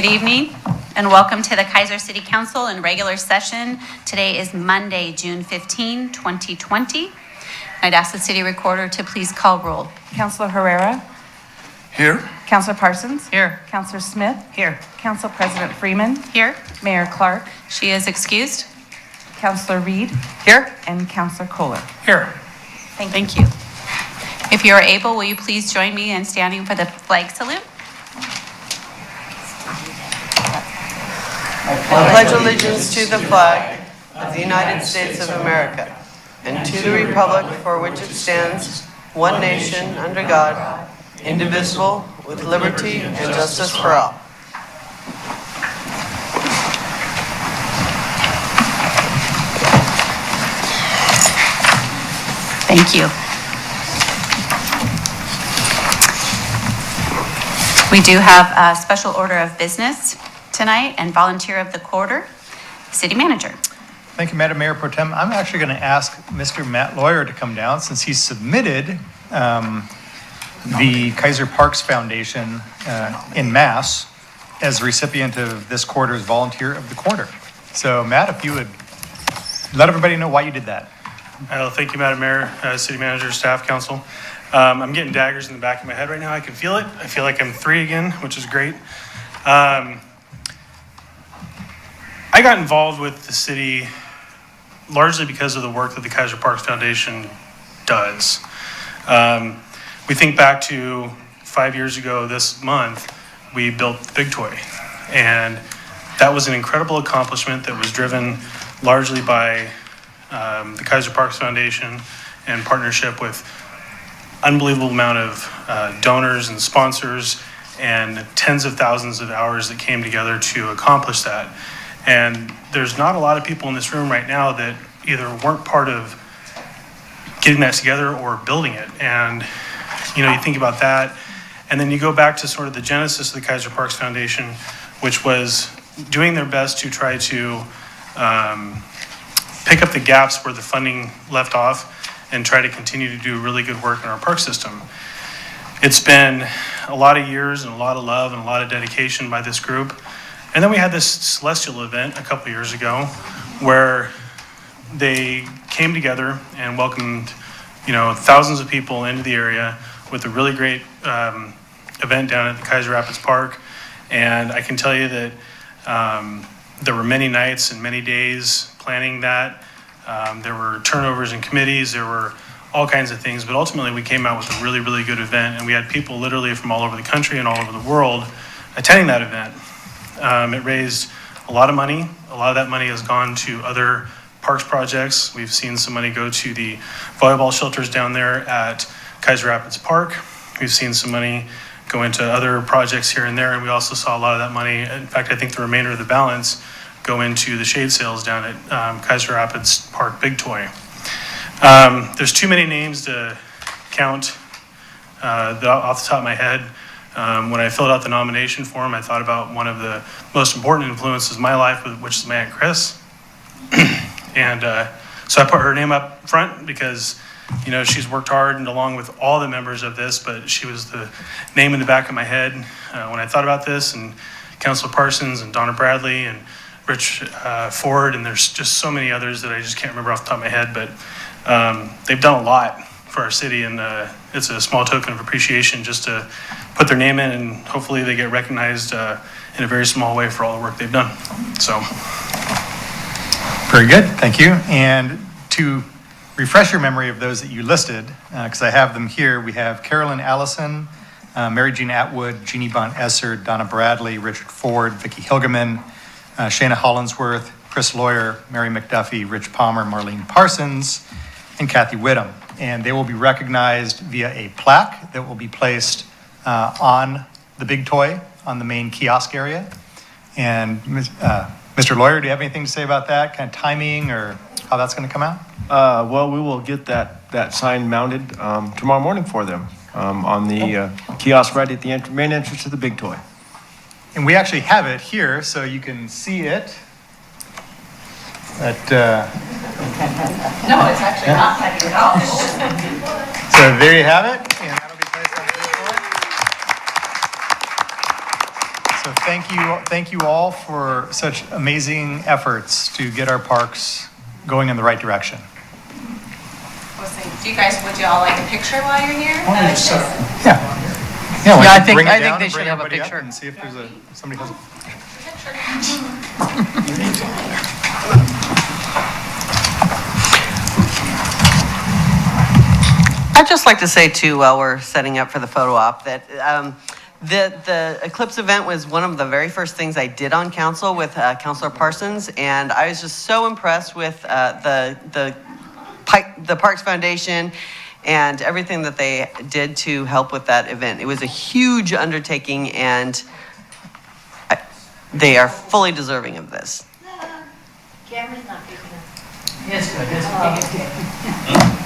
Good evening and welcome to the Kaiser City Council in regular session. Today is Monday, June 15, 2020. I'd ask the city recorder to please call roll. Councilor Herrera? Here. Councilor Parsons? Here. Councilor Smith? Here. Council President Freeman? Here. Mayor Clark? She is excused. Councilor Reed? Here. And Councilor Kohler? Here. Thank you. If you are able, will you please join me in standing for the flag salute? I pledge allegiance to the flag of the United States of America and to the republic for which it stands, one nation, under God, indivisible, with liberty and justice for all. Thank you. We do have a special order of business tonight and volunteer of the quarter, city manager. Thank you, Madam Mayor Pro Tem. I'm actually going to ask Mr. Matt Lawyer to come down since he submitted the Kaiser Parks Foundation in Mass as recipient of this quarter's volunteer of the quarter. So Matt, if you would let everybody know why you did that. Thank you, Madam Mayor, City Manager, Staff, Council. I'm getting daggers in the back of my head right now. I can feel it. I feel like I'm 3 again, which is great. I got involved with the city largely because of the work that the Kaiser Parks Foundation does. We think back to 5 years ago this month, we built the Big Toy. And that was an incredible accomplishment that was driven largely by the Kaiser Parks Foundation in partnership with unbelievable amount of donors and sponsors and tens of thousands of hours that came together to accomplish that. And there's not a lot of people in this room right now that either weren't part of getting that together or building it. And, you know, you think about that, and then you go back to sort of the genesis of the Kaiser Parks Foundation, which was doing their best to try to pick up the gaps where the funding left off and try to continue to do really good work in our park system. It's been a lot of years and a lot of love and a lot of dedication by this group. And then we had this celestial event a couple years ago where they came together and welcomed, you know, thousands of people into the area with a really great event down at the Kaiser Rapids Park. And I can tell you that there were many nights and many days planning that. There were turnovers in committees, there were all kinds of things, but ultimately we came out with a really, really good event, and we had people literally from all over the country and all over the world attending that event. It raised a lot of money. A lot of that money has gone to other parks projects. We've seen some money go to the volleyball shelters down there at Kaiser Rapids Park. We've seen some money go into other projects here and there, and we also saw a lot of that money. In fact, I think the remainder of the balance go into the shade sales down at Kaiser Rapids Park Big Toy. There's too many names to count off the top of my head. When I filled out the nomination form, I thought about one of the most important influences in my life, which is my Aunt Chris. And so I put her name up front because, you know, she's worked hard and along with all the members of this, but she was the name in the back of my head when I thought about this, and Councilor Parsons and Donna Bradley and Rich Ford, and there's just so many others that I just can't remember off the top of my head, but they've done a lot for our city, and it's a small token of appreciation just to put their name in, and hopefully they get recognized in a very small way for all the work they've done. So. Very good, thank you. And to refresh your memory of those that you listed, because I have them here, we have Carolyn Allison, Mary Jean Atwood, Jeannie Von Esser, Donna Bradley, Richard Ford, Vicki Hilgeman, Shana Hollinsworth, Chris Lawyer, Mary McDuffie, Rich Palmer, Marlene Parsons, and Kathy Whittam. And they will be recognized via a plaque that will be placed on the Big Toy on the main kiosk area. And Mr. Lawyer, do you have anything to say about that, kind of timing or how that's going to come out? Well, we will get that sign mounted tomorrow morning for them on the kiosk right at the main entrance to the Big Toy. And we actually have it here, so you can see it. But, No, it's actually not hanging out. so there you have it, and that'll be placed on the Big Toy. So So thank you all for such amazing efforts to get our parks going in the right direction. Would you all like a picture while you're here? Yeah. Yeah, Yeah, I can think- bring it I think down they and should bring have a everybody up picture. and see if there's somebody has a. I'd just like to say too, while we're setting up for the photo op, that the Eclipse event was one of the very first things I did on council with Councilor Parsons, and I was just so impressed with the Parks Foundation and everything that they did to help with that event. It was a huge undertaking, and they are fully deserving of this. Camera's not picking up. It's good, it's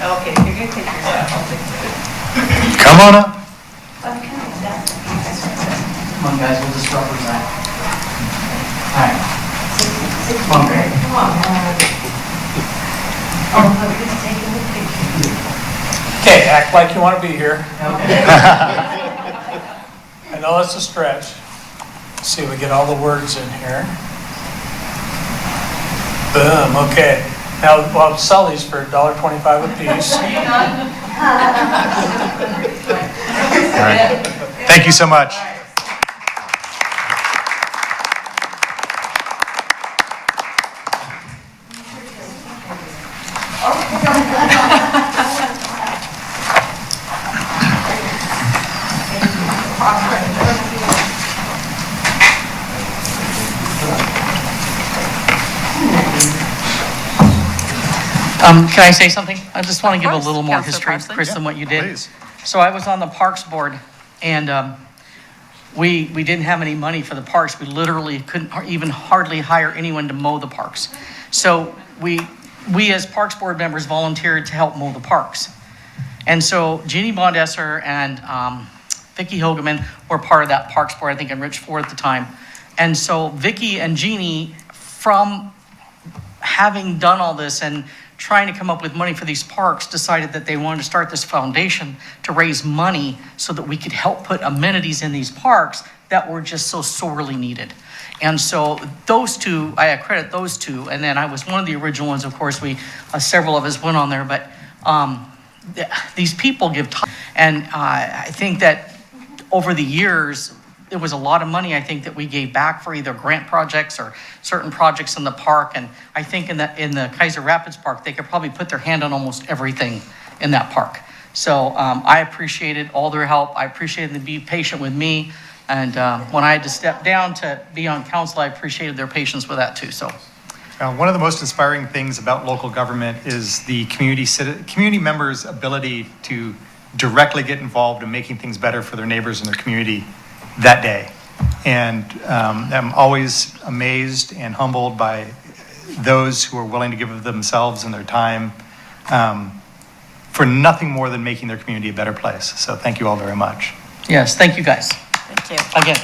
Okay, you're gonna take yourself. I'll take it. Come on up. Okay, that's. Come on, guys, we'll just represent. All right. Come on, Greg. Come on. Oh, we're just taking the picture. Okay, act like you want to be here. Okay. I know it's a stretch. Let's see if we get all the words in here. Boom, okay. Now, we'll sell these for $1.25 a piece. All right. Thank you so much. Can I say something? I just want to give a course, little more Councilor history, Parsons. Chris, than what you did. Please. So I was on the Parks Board, and we didn't have any money for the parks. We literally couldn't even hardly hire anyone to mow the parks. So we as Parks Board members volunteered to help mow the parks. And so Jeannie Bondesser and Vicki Hogeman were part of that Parks Board, I think, and Rich Ford at the time. And so Vicki and Jeannie, from having done all this and trying to come up with money for these parks, decided that they wanted to start this foundation to raise money so that we could help put amenities in these parks that were just so sorely needed. And so those two, I accredit those two, and then I was one of the original ones, of course, several of us went on there, but these people give time. And I think that over the years, it was a lot of money, I think, that we gave back for either grant projects or certain projects in the park. And I think in the Kaiser Rapids Park, they could probably put their hand on almost everything in that park. So I appreciated all their help. I appreciated them to be patient with me. And when I had to step down to be on council, I appreciated their patience with that too. So. One of the most inspiring things about local government is the community members' ability to directly get involved in making things better for their neighbors and their community that day. And I'm always amazed and humbled by those who are willing to give of themselves and their time for nothing more than making their community a better place. So thank you all very much. Yes, thank you guys. Thank you. Again.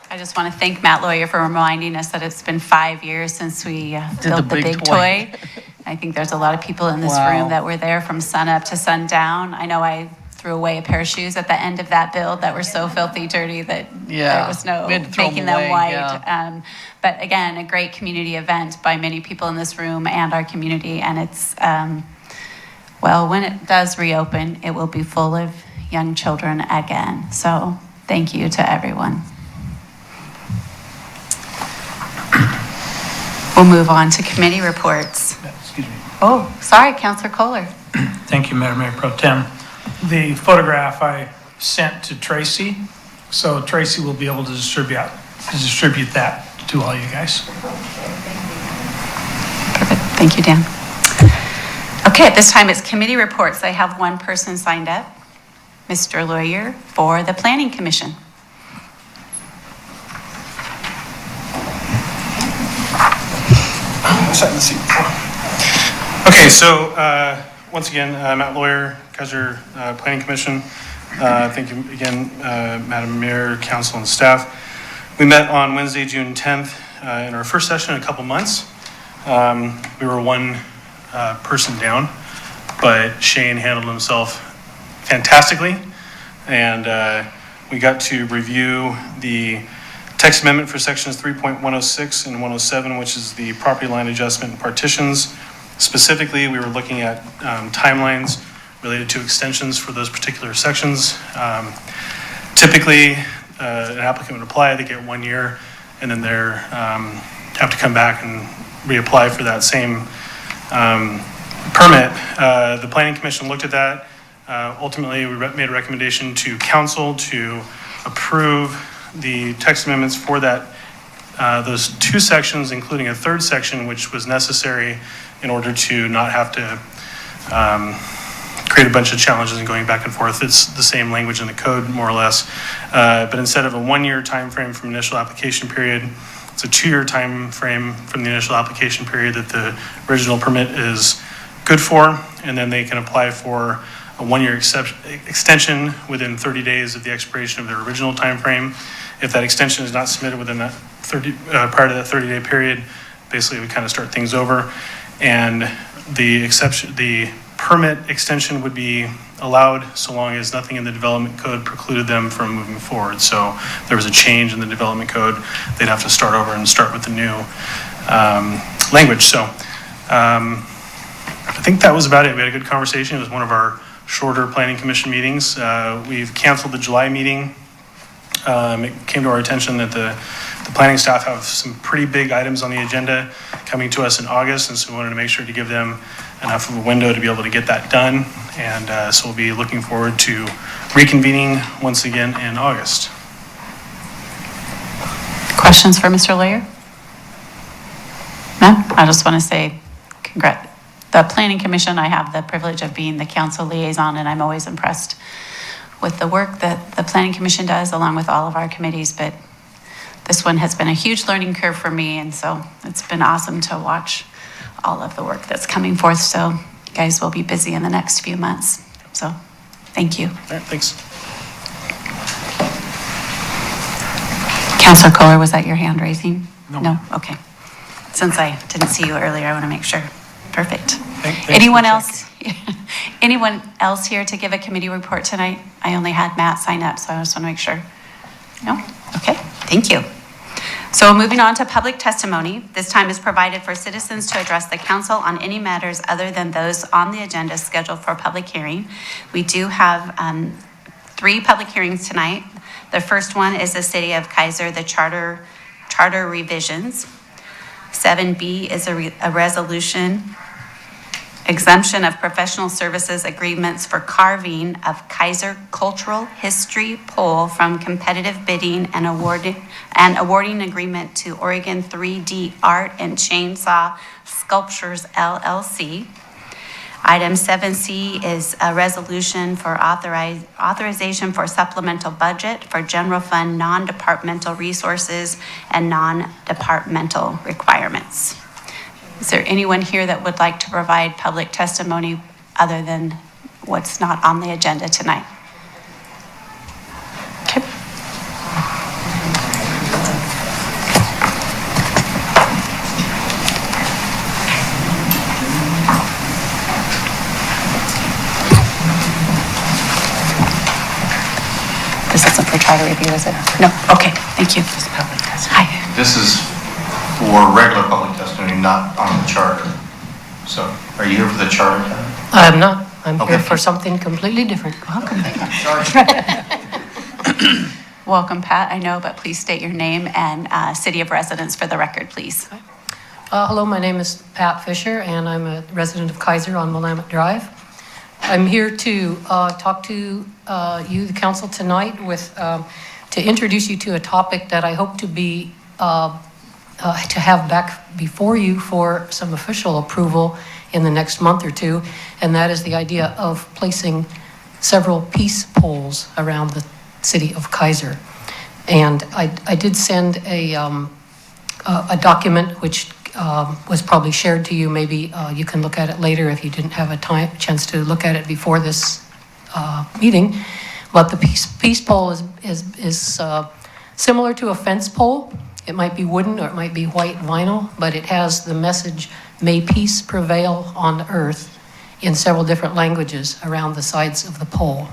I just want to thank Matt Lawyer for reminding us that it's been 5 years since we built the big toy. I think there's a lot of people in this Wow. room that were there from sun up to sundown. I know I threw away a pair of shoes at the end of that build that were so filthy dirty that there was no we had to throw making them them away, white. yeah. But again, a great community event by many people in this room and our community. And it's, well, when it does reopen, it will be full of young children again. So thank you to everyone. We'll move on to committee reports. Excuse me. Oh, sorry, Councilor Kohler. Thank you, Madam Mayor Pro Tem. The photograph I sent to Tracy, so Tracy will be able to distribute that to all you guys. Perfect. Thank you, Dan. Okay, at this time, it's committee reports. I have one person signed up, Mr. Lawyer, for the Planning Commission. Okay, so once again, Matt Lawyer, Kaiser Planning Commission. Thank you again, Madam Mayor, Council, and staff. We met on Wednesday, June 10th, in our first session in a couple months. We were one person down, but Shane handled himself fantastically and we got to review the text amendment for sections 3.106 and 107, which is the property line adjustment and partitions. Specifically, we were looking at timelines related to extensions for those particular sections. Typically, an applicant would apply, they get 1 year, and then they're have to come back and reapply for that same permit. The Planning Commission looked at that. Ultimately, we made a recommendation to council to approve the text amendments for that, those two sections, including a third section, which was necessary in order to not have to create a bunch of challenges and going back and forth. It's the same language in the code, more or less. But instead of a 1 year time frame from initial application period, it's a 2 year time frame from the initial application period that the original permit is good for, and then they can apply for a 1 year extension within 30 days of the expiration of their original time frame. If that extension is not submitted within that prior to that 30-day period, basically we kind of start things over, and the permit extension would be allowed so long as nothing in the development code precluded them from moving forward. So if there was a change in the development code, they'd have to start over and start with the new language. So I think that was about it. We had a good conversation. It was one of our shorter Planning Commission meetings. We've canceled the July meeting. It came to our attention that the planning staff have some pretty big items on the agenda coming to us in August, and so we wanted to make sure to give them enough of a window to be able to get that done. And so we'll be looking forward to reconvening once again in August. Questions for Mr. Layer? No? I just want to say congrats. The Planning Commission, I have the privilege of being the council liaison, and I'm always impressed with the work that the Planning Commission does along with all of our committees, but this one has been a huge learning curve for me, and so it's been awesome to watch all of the work that's coming forth. So you guys will be busy in the next few months. So thank you. All right, thanks. Councilor Kohler, was that your hand raising? No? Okay. Since I didn't see you earlier, I want to make sure. Perfect. Anyone else? Anyone else here to give a committee report tonight? I only had Matt sign up, so I just want to make sure. No? Okay, thank you. So moving on to public testimony. This time is provided for citizens to address the council on any matters other than those on the agenda scheduled for public hearing. We do have 3 public hearings tonight. The first one is the City of Kaiser, the charter revisions. 7B is a resolution exemption of professional services agreements for carving of Kaiser Cultural History Pole from competitive bidding and awarding agreement to Oregon 3D Art and Chainsaw Sculptures LLC. Item 7C is a resolution for authorization for supplemental budget for general fund non-departmental resources and non-departmental requirements. Is there anyone here that would like to provide public testimony other than what's not on the agenda tonight? Okay. This isn't for charter review, is it? No, okay, thank you. Hi. This is for regular public testimony, not on the charter. So, are you here for the charter? I'm not. I'm Okay. here for something completely different. Welcome. Welcome, Pat, I know, but please state your name and city of residence for the record, please. Hello, my name is Pat Fisher, and I'm a resident of Kaiser on Willamette Drive. I'm here to talk to you, the council, tonight with to introduce you to a topic that I hope to be to have back before you for some official approval in the next month or two, and that is the idea of placing several peace poles around the city of Kaiser. And I did send a document which was probably shared to you. Maybe you can look at it later if you didn't have a chance to look at it before this meeting. But the peace pole is similar to a fence pole. It might be wooden or it might be white vinyl, but it has the message, "May peace prevail on earth," in several different languages around the sides of the pole.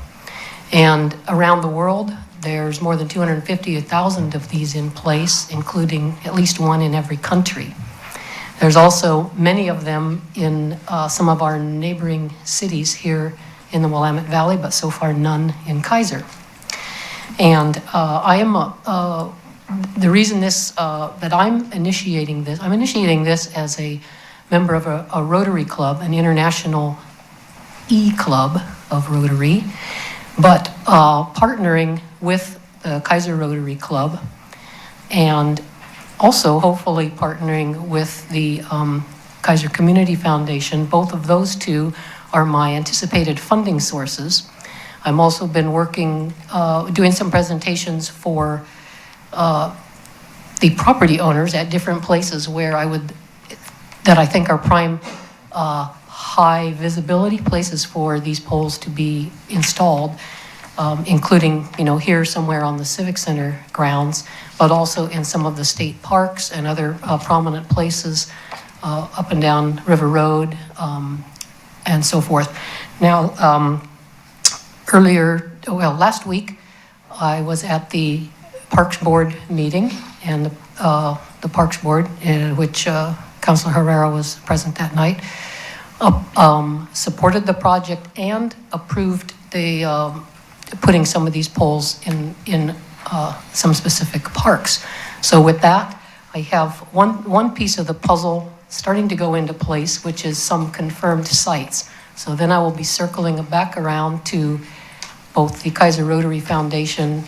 And around the world, there's more than 250,000 of these in place, including at least one in every country. There's also many of them in some of our neighboring cities here in the Willamette Valley, but so far none in Keizer. And the reason that I'm initiating this as a member of a Rotary Club, an international E-Club of Rotary, but partnering with the Kaiser Rotary Club and also hopefully partnering with the Kaiser Community Foundation. Both of those two are my anticipated funding sources. I've also been working, doing some presentations for the property owners at different places that I think are prime high visibility places for these poles to be installed, including, here somewhere on the Civic Center grounds, but also in some of the state parks and other prominent places up and down River Road and so forth. Now, last week, I was at the Parks Board meeting, and the Parks Board, in which Councilor Herrera was present that night, supported the project and approved the putting some of these poles in some specific parks. So with that, I have one piece of the puzzle starting to go into place, which is some confirmed sites. So then I will be circling back around to both the Kaiser Rotary Foundation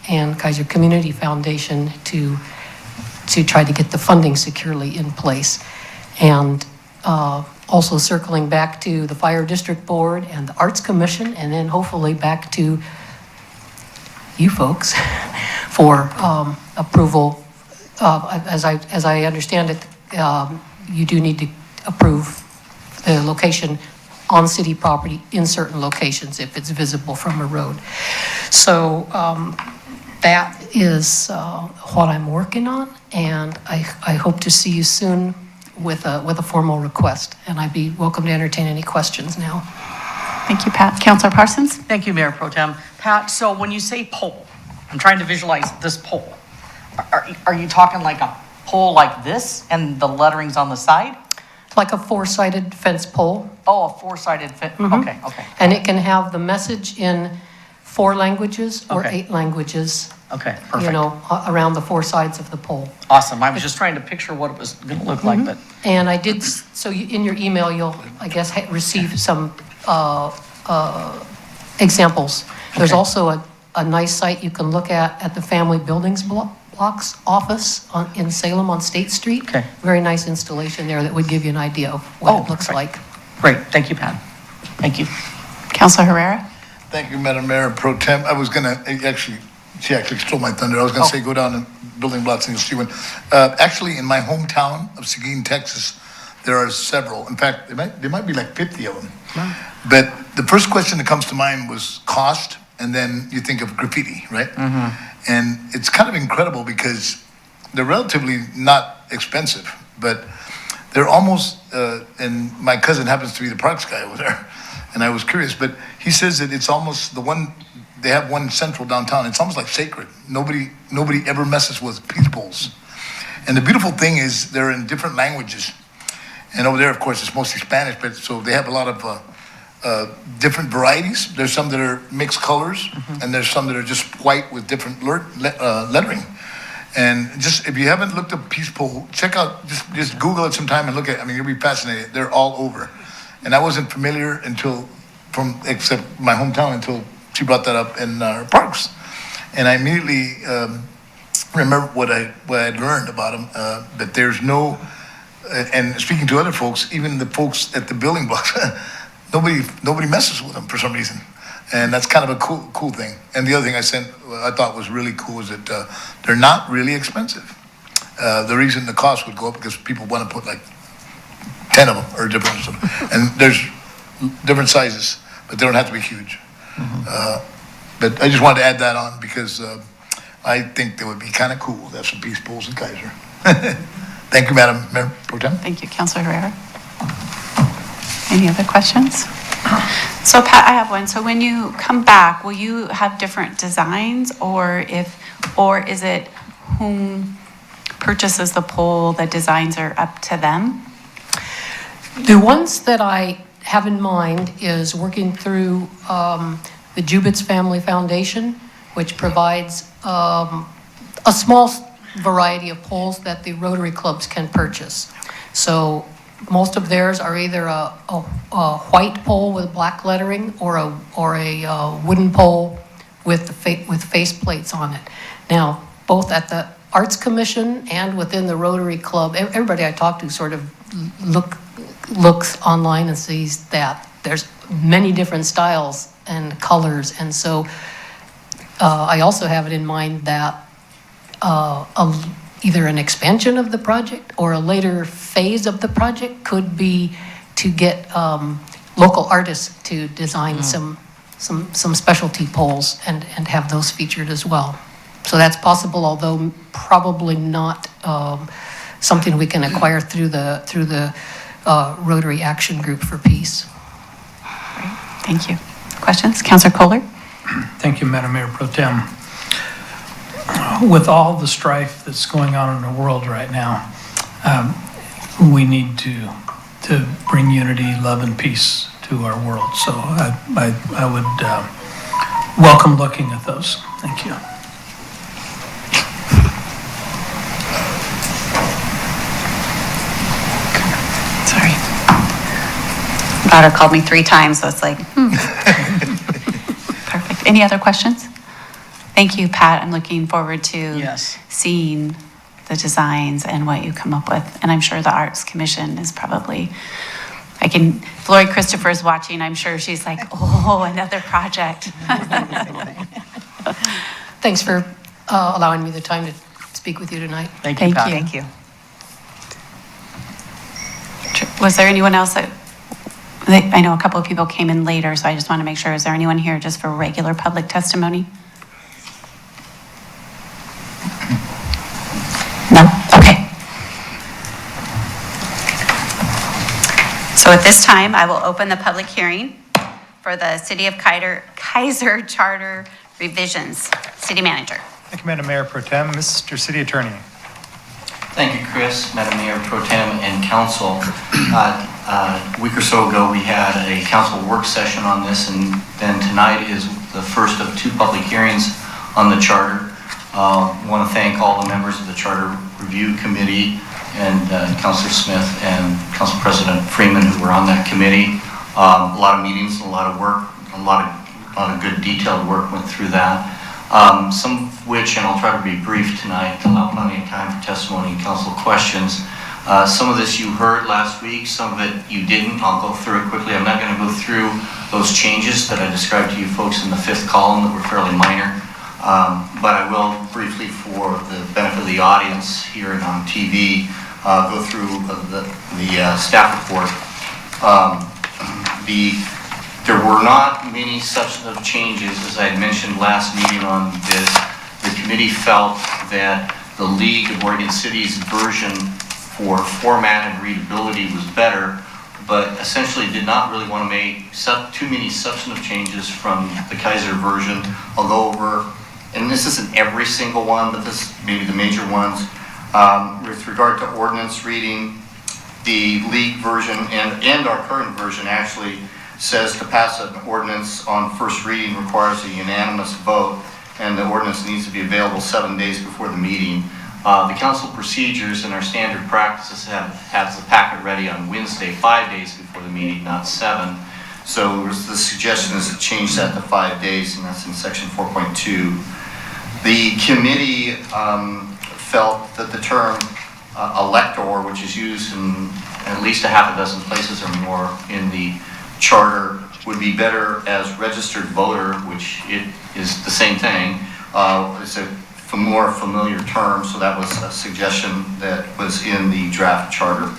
and Kaiser Community Foundation to try to get the funding securely in place. And also circling back to the Fire District Board and the Arts Commission, and then hopefully back to you folks for approval. As I understand it, you do need to approve the location on city property in certain locations if it's visible from a road. So that is what I'm working on, and I hope to see you soon with a formal request, and I'd be welcome to entertain any questions now. Thank you, Pat. Councilor Parsons? Thank you, Mayor Pro Tem. Pat, so when you say pole, I'm trying to visualize this pole. Are you talking like a pole like this and the lettering's on the side? Like a four-sided fence pole. Oh, a four-sided fence. Okay. And it can have the message in 4 languages or Okay. 8 languages. Okay, perfect. Around the 4 sides of the pole. Awesome. I was just trying to picture what it was going to look like, but And I did, so in your email, you'll, I guess, receive some examples. There's Okay. also a nice site you can look at the Family Buildings Blocks office in Salem on State Street. Okay. Very nice installation there that would give you an idea of what it looks perfect. like. Great. Thank you, Pat. Thank you. Councilor Herrera? Thank you, Madam Mayor Pro Tem. I was gonna, she actually stole my thunder. I was gonna say, go down and building blocks and you'll see one. Actually, in my hometown of Seguin, Texas, there are several. In fact, there might be like 50 of them. Wow. But the first question that comes to mind was cost, and then you think of graffiti, right? Mm-hmm. And it's kind of incredible because they're relatively not expensive, but they're almost, and my cousin happens to be the parks guy over there, and I was curious, but he says that it's almost they have one central downtown. It's almost like sacred. Nobody ever messes with peace poles. And the beautiful thing is they're in different languages. And over there, of course, it's mostly Spanish, but so they have a lot of different varieties. There's some that are mixed colors, and there's some that are just white with different lettering. And just, if you haven't looked up peace pole, check out, just Google it sometime and look at it. I mean, you'll be fascinated. They're all over. And I wasn't familiar except my hometown until she brought that up in our parks. And I immediately remember what I learned about them, that there's no, and speaking to other folks, even the folks at the building blocks, nobody messes with them for some reason. And that's kind of a cool thing. And the other thing I thought was really cool is that they're not really expensive. The reason the cost would go up because people want to put like 10 of them or different, and there's different sizes, but they don't have to be huge. But I just wanted to add that on because I think that would be kind of cool to have some peace poles in Kaiser. Thank you, Madam Mayor Pro Tem. Thank you, Councilor Herrera. Any other questions? So Pat, I have one. So when you come back, will you have different designs, or is it whom purchases the pole, the designs are up to them? The ones that I have in mind is working through the Jubitz Family Foundation, which provides a small variety of poles that the Rotary clubs can purchase. So most of theirs are either a white pole with black lettering or a wooden pole with face plates on it. Now, both at the Arts Commission and within the Rotary Club, everybody I talk to sort of looks online and sees that there's many different styles and colors. And so I also have it in mind that either an expansion of the project or a later phase of the project could be to get local artists to design some specialty poles and have those featured as well. So that's possible, although probably not something we can acquire through the Rotary Action Group for Peace. Great. Thank you. Questions? Councilor Kohler? Thank you, Madam Mayor Pro Tem. With all the strife that's going on in the world right now, we need to bring unity, love, and peace to our world. So I would welcome looking at those. Thank you. Sorry. Daughter called me 3 times, so it's like, Perfect. Any other questions? Thank you, Pat. I'm looking forward to Yes. seeing the designs and what you come up with. And I'm sure the Arts Commission is probably, Lori Christopher is watching. I'm sure she's like, oh, another project. Thanks for allowing me the time to speak with you tonight. Thank you, Pat. Thank you. Was there anyone else I know a couple of people came in later, so I just want to make sure, is there anyone here just for regular public testimony? No? Okay. So at this time, I will open the public hearing for the City of Kaiser Charter revisions. City Manager. Thank you, Madam Mayor Pro Tem. Mr. City Attorney. Thank you, Chris, Madam Mayor Pro Tem, and Council. A week or so ago, we had a council work session on this, and then tonight is the first of 2 public hearings on the charter. I want to thank all the members of the Charter Review Committee and Councilor Smith and Council President Freeman, who were on that committee. A lot of meetings, a lot of work, a lot of good detailed work went through that. Some of which, and I'll try to be brief tonight to allow plenty of time for testimony and council questions. Some of this you heard last week, some of it you didn't. I'll go through it quickly. I'm not going to go through those changes that I described to you folks in the 5th column that were fairly minor. But I will briefly, for the benefit of the audience here and on TV, go through the staff report. There were not many substantive changes, as I had mentioned last meeting on this. The committee felt that the League of Oregon Cities version for format and readability was better, but essentially did not really want to make too many substantive changes from the Kaiser version, although and this isn't every single one, but this maybe the major ones. With regard to ordinance reading, the League version and our current version actually says to pass an ordinance on first reading requires a unanimous vote, and the ordinance needs to be available 7 days before the meeting. The council procedures and our standard practices has the packet ready on Wednesday, 5 days before the meeting, not 7. So the suggestion is to change that to 5 days, and that's in section 4.2. The committee felt that the term elector, which is used in at least a half a dozen places or more in the charter, would be better as registered voter, which it is the same thing. It's a more familiar term, so that was a suggestion that was in the draft charter.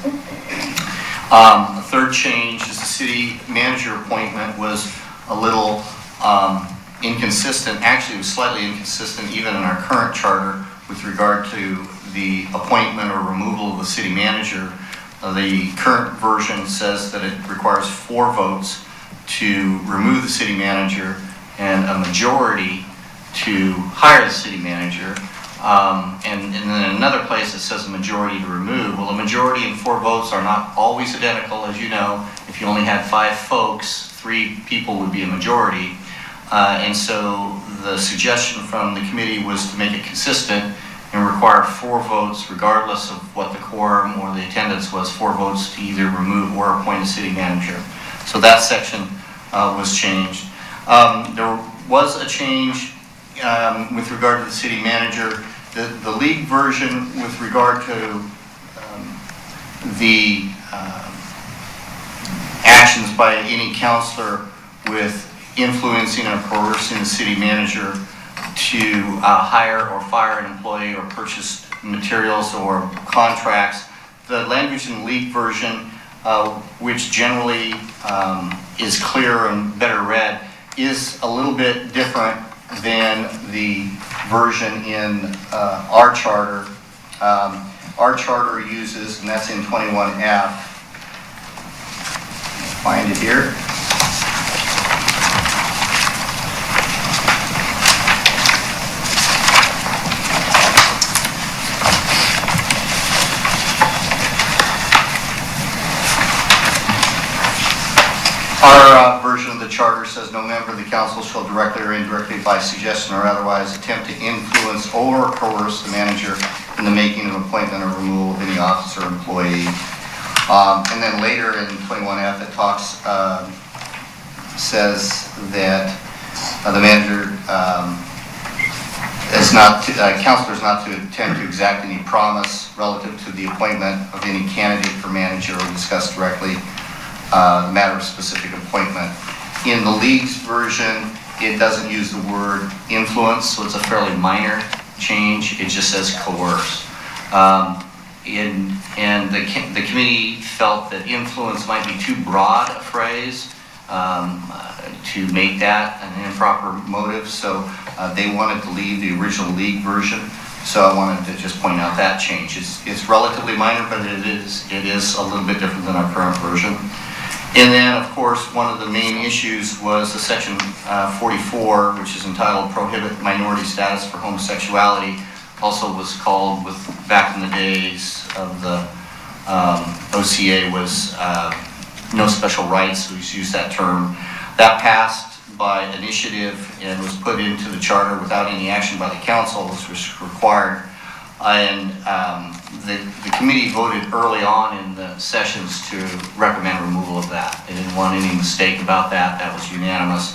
The third change is the city manager appointment was a little inconsistent. Actually, it was slightly inconsistent even in our current charter with regard to the appointment or removal of the city manager. The current version says that it requires 4 votes to remove the city manager and a majority to hire the city manager. And then another place that says a majority to remove. Well, a majority and 4 votes are not always identical, as you know. If you only had 5 folks, 3 people would be a majority. And so the suggestion from the committee was to make it consistent and require 4 votes regardless of what the quorum or the attendance was, 4 votes to either remove or appoint a city manager. So that section was changed. There was a change with regard to the city manager. The league version with regard to the actions by any counselor with influencing or coercing the city manager to hire or fire an employee or purchase materials or contracts. The language in the league version, which generally is clearer and better read, is a little bit different than the version in our charter. Our charter uses, and that's in 21F. Find it here. Our version of the charter says no member of the council shall directly or indirectly by suggestion or otherwise attempt to influence or coerce the manager in the making of appointment or removal of any office or employee. And then later in 21F it talks, says that the manager is not to, councilor is not to attempt to exact any promise relative to the appointment of any candidate for manager or discuss directly the matter of specific appointment. In the league's version, it doesn't use the word influence, so it's a fairly minor change. It just says coerce. And the committee felt that influence might be too broad a phrase to make that an improper motive, so they wanted to leave the original league version. So I wanted to just point out that change. It's relatively minor, but it is a little bit different than our current version. And then, of course, one of the main issues was the section 44, which is entitled Prohibit Minority Status for Homosexuality. Also was called, back in the days of the OCA, was no special rights. We used that term. That passed by initiative and was put into the charter without any action by the council, which was required. And the committee voted early on in the sessions to recommend removal of that. They didn't want any mistake about that. That was unanimous.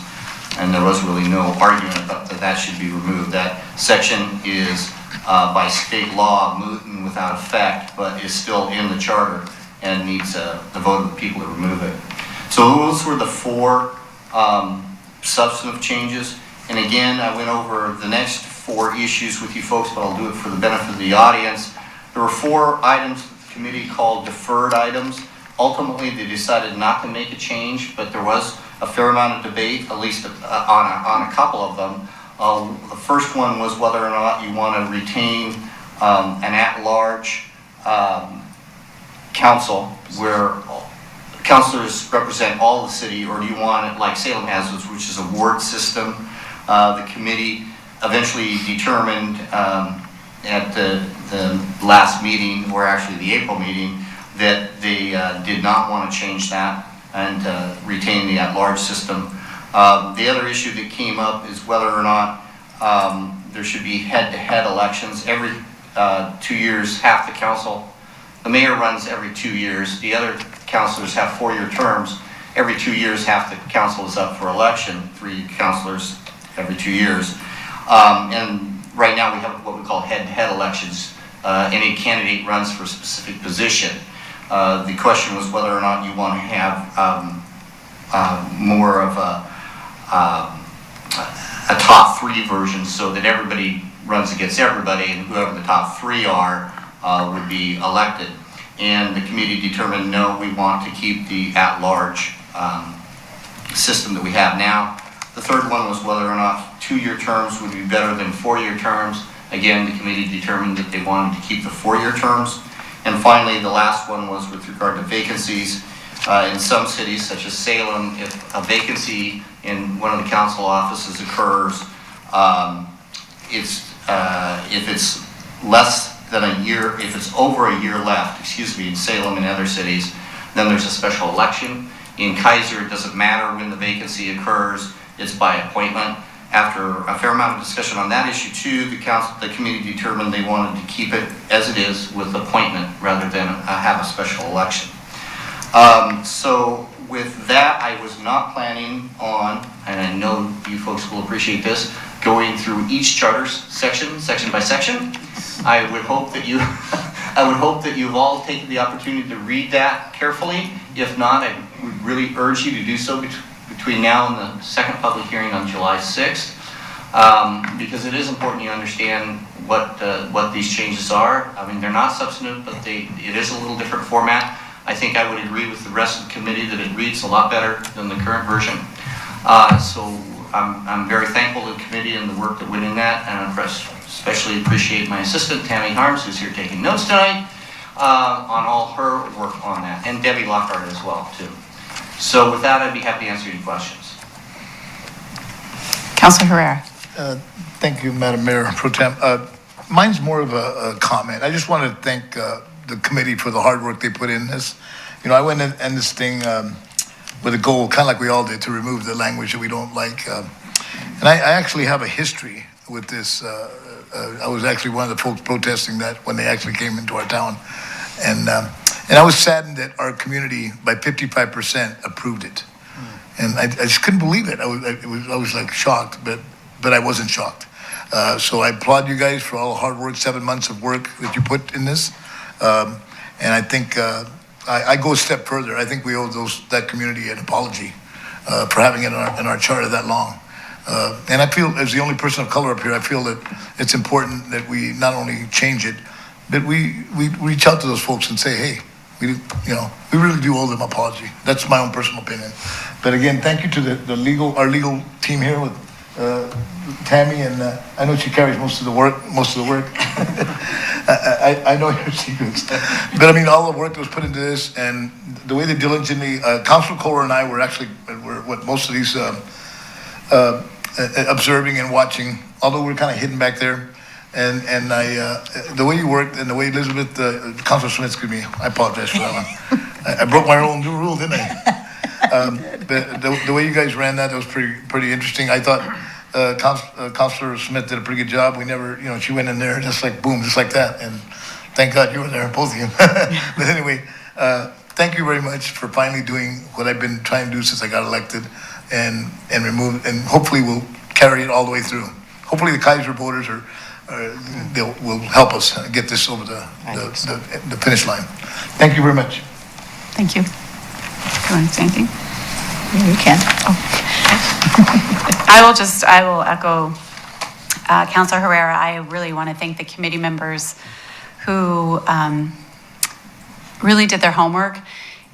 And there was really no argument about that should be removed. That section is by state law moot and without effect, but is still in the charter and needs the vote of the people to remove it. So those were the 4 substantive changes. And again, I went over the next 4 issues with you folks, but I'll do it for the benefit of the audience. There were 4 items that the committee called deferred items. Ultimately, they decided not to make a change, but there was a fair amount of debate, at least on a couple of them. The first one was whether or not you want to retain an at-large council where councilors represent all the city, or do you want it like Salem has, which is a ward system? The committee eventually determined at the last meeting, or actually the April meeting, that they did not want to change that and retain the at-large system. The other issue that came up is whether or not there should be head-to-head elections. Every 2 years, half the council, the mayor runs every 2 years. The other councilors have 4-year terms. Every 2 years, half the council is up for election, 3 councilors every 2 years. And right now we have what we call head-to-head elections. Any candidate runs for a specific position. The question was whether or not you want to have more of a top 3 version, so that everybody runs against everybody, and whoever the top 3 are would be elected. And the committee determined, no, we want to keep the at-large system that we have now. The third one was whether or not 2-year terms would be better than 4-year terms. Again, the committee determined that they wanted to keep the 4-year terms. And finally, the last one was with regard to vacancies. In some cities, such as Salem, if a vacancy in one of the council offices occurs, if it's less than a year, if it's over a year left, in Salem and other cities, then there's a special election. In Kaiser, it doesn't matter when the vacancy occurs, it's by appointment. After a fair amount of discussion on that issue too, the committee determined they wanted to keep it as it is with appointment rather than have a special election. So with that, I was not planning on, and I know you folks will appreciate this, going through each charter section by section. I would hope that you've all taken the opportunity to read that carefully. If not, I would really urge you to do so between now and the second public hearing on July 6th, because it is important you understand what these changes are. I mean, they're not substantive, but it is a little different format. I think I would agree with the rest of the committee that it reads a lot better than the current version. So I'm very thankful to the committee and the work that went in that, and I especially appreciate my assistant, Tammy Harms, who's here taking notes tonight, on all her work on that, and Debbie Lockhart as well, too. So with that, I'd be happy to answer any questions. Councilor Herrera. Thank you, Madam Mayor Pro Tem. Mine's more of a comment. I just want to thank the committee for the hard work they put in this. You know, I went in this thing with a goal, kind of like we all did, to remove the language that we don't like. And I actually have a history with this. I was actually one of the folks protesting that when they actually came into our town. And I was saddened that our community, by 55%, approved it. And I just couldn't believe it. I was like shocked, but I wasn't shocked. So I applaud you guys for all the hard work, 7 months of work that you put in this. And I think I go a step further. I think we owe that community an apology for having it in our charter that long. And I feel, as the only person of color up here, I feel that it's important that we not only change it, but we reach out to those folks and say, hey, we really do owe them an apology. That's my own personal opinion. But again, thank you to our legal team here with Tammy, and I know she carries most of the work. I know your secrets. But I mean, all the work that was put into this and the way they diligently, Councilor Kohler and I were most of these observing and watching, although we're kind of hidden back there. And the way you worked and the way Elizabeth, Councilor Smith, excuse me, I apologize for that one. I broke my own new rule, didn't I? But the way you guys ran that was pretty interesting. I thought Councilor Smith did a pretty good job. We never, she went in there just like boom, just like that. And thank God you were there, both of you. But anyway, thank you very much for finally doing what I've been trying to do since I got elected, and remove, and hopefully we'll carry it all the way through. Hopefully the Kaiser voters will help us get this over the finish line. Thank you very much. Thank you. Do you want to say anything? You can. I will echo Councilor Herrera. I really want to thank the committee members who really did their homework.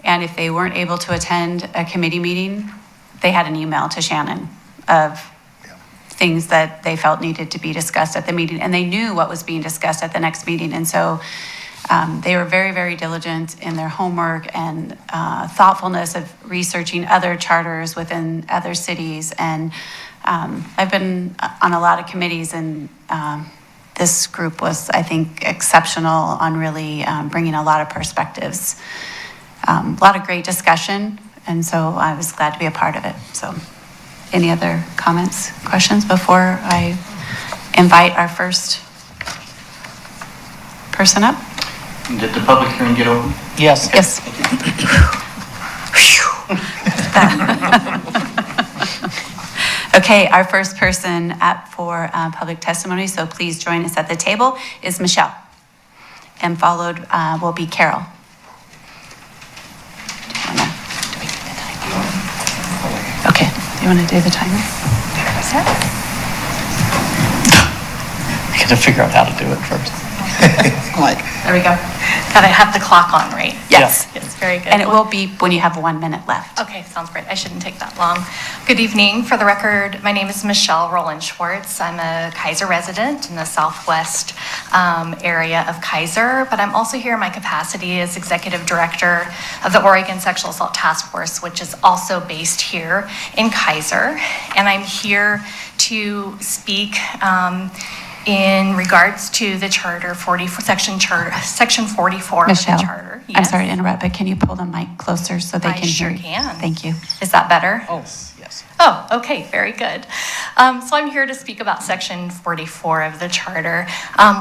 And if they weren't able to attend a committee meeting, they had an email to Shannon of things that they felt needed to be discussed at the meeting. And they knew what was being discussed at the next meeting. And so they were very, very diligent in their homework and thoughtfulness of researching other charters within other cities. And I've been on a lot of committees, and this group was, I think, exceptional on really bringing a lot of perspectives. A lot of great discussion, and so I was glad to be a part of it. So any other comments, questions before I invite our first person up? Did the public hearing get over? Yes. Yes. Okay, our first person up for public testimony, so please join us at the table, is Michelle. And followed will be Carol. Okay, do you want to do the timer? I got to figure out how to do it first. What? There we go. Got to have the clock on, right? Yes. Yes, very good. And it will beep when you have 1 minute left. Okay, sounds great. I shouldn't take that long. Good evening. For the record, my name is Michelle Roland Schwartz. I'm a Kaiser resident in the southwest area of Kaiser, but I'm also here in my capacity as executive director of the Oregon Sexual Assault Task Force, which is also based here in Kaiser. And I'm here to speak in regards to the charter, section 44 Michelle, of the charter. I'm Yes. sorry to interrupt, but can you pull the mic closer so they I can hear sure you? can. Thank you. Is that better? Oh, yes. Oh, okay, very good. So I'm here to speak about section 44 of the charter.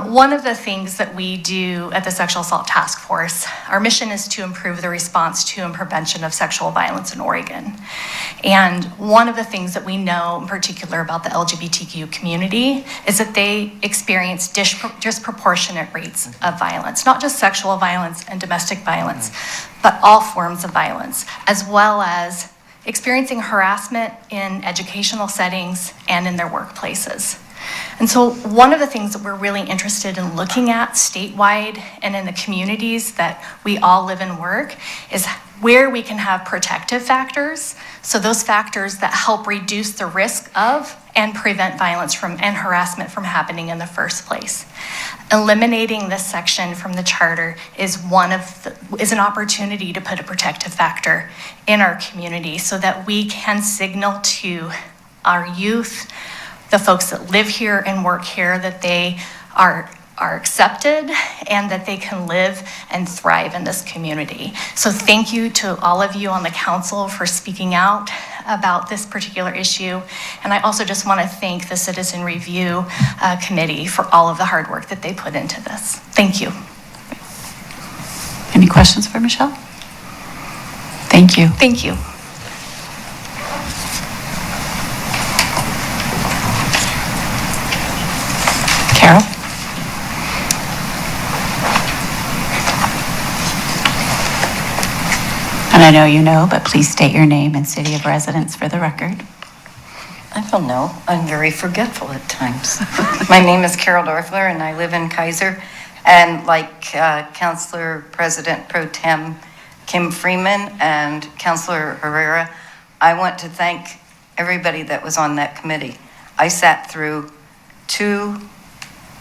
One of the things that we do at the Sexual Assault Task Force, our mission is to improve the response to and prevention of sexual violence in Oregon. And one of the things that we know in particular about the LGBTQ community is that they experience disproportionate rates of violence, not just sexual violence and domestic violence, but all forms of violence, as well as experiencing harassment in educational settings and in their workplaces. And so one of the things that we're really interested in looking at statewide and in the communities that we all live and work is where we can have protective factors. So those factors that help reduce the risk of and prevent violence and harassment from happening in the first place. Eliminating this section from the charter is an opportunity to put a protective factor in our community so that we can signal to our youth, the folks that live here and work here, that they are accepted and that they can live and thrive in this community. So thank you to all of you on the council for speaking out about this particular issue. And I also just want to thank the Citizen Review Committee for all of the hard work that they put into this. Thank you. Any questions for Michelle? Thank you. Thank you. Carol? And I know you know, but please state your name and city of residence for the record. I don't know. I'm very forgetful at times. My name is Carol Dorfler, and I live in Kaiser. And like Councilor President Pro Tem Kim Freeman and Councilor Herrera, I want to thank everybody that was on that committee. I sat through 2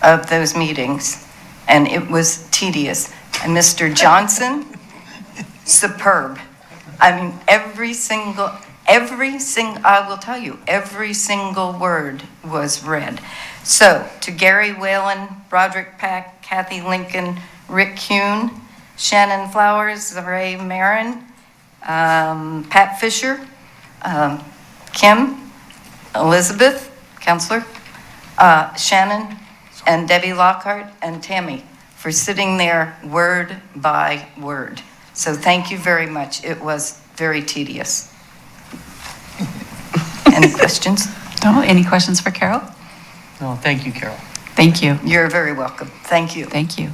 of those meetings, and it was tedious. And Mr. Johnson, superb. I mean, every single, I will tell you, every single word was read. So, to Gary Whalen, Broderick Pack, Kathy Lincoln, Rick Kuhn, Shannon Flowers, Ray Marin, Pat Fisher, Kim, Elizabeth, Counselor, Shannon, and Debbie Lockhart, and Tammy for sitting there word by word. So thank you very much. It was very tedious. Any questions? No, any questions for Carol? No, thank you, Carol. Thank you. You're very welcome. Thank you. Thank you.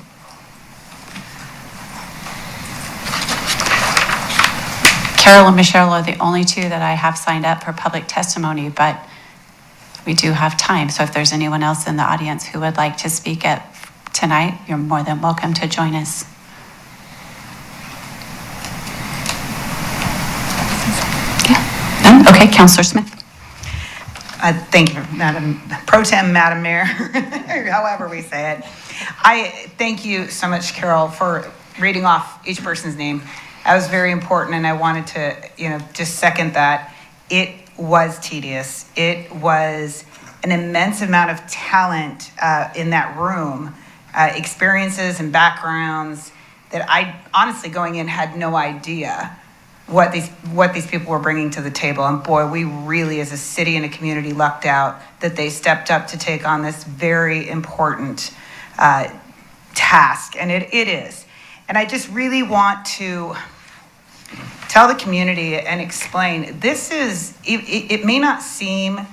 Carol and Michelle are the only 2 that I have signed up for public testimony, but we do have time. So if there's anyone else in the audience who would like to speak tonight, you're more than welcome to join us. Okay, Councilor Smith. Thank you, Madam Pro Tem, Madam Mayor, however we say it. I thank you so much, Carol, for reading off each person's name. That was very important, and I wanted to, just second that. It was tedious. It was an immense amount of talent in that room, experiences and backgrounds that I honestly going in had no idea what these people were bringing to the table. And boy, we really as a city and a community lucked out that they stepped up to take on this very important task, and it is. And I just really want to tell the community and explain, this is, it may not seem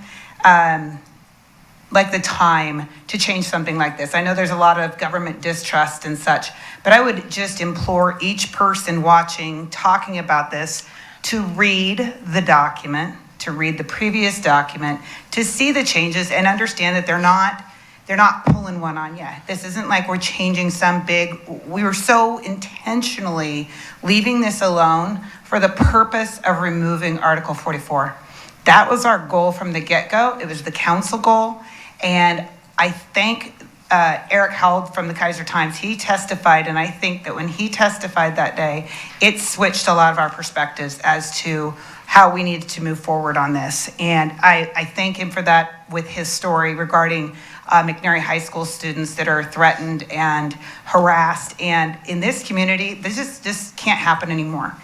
like the time to change something like this. I know there's a lot of government distrust and such, but I would just implore each person watching, talking about this, to read the document, to read the previous document, to see the changes and understand that they're not they're not pulling one on you. This isn't like we're changing some big, we were so intentionally leaving this alone for the purpose of removing Article 44. That was our goal from the get-go. It was the council goal. And I thank Eric Howell from the Keizer Times. He testified, and I think that when he testified that day, it switched a lot of our perspectives as to how we needed to move forward on this. And I thank him for that with his story regarding McNary High School students that are threatened and harassed. And in this community, this just can't happen anymore.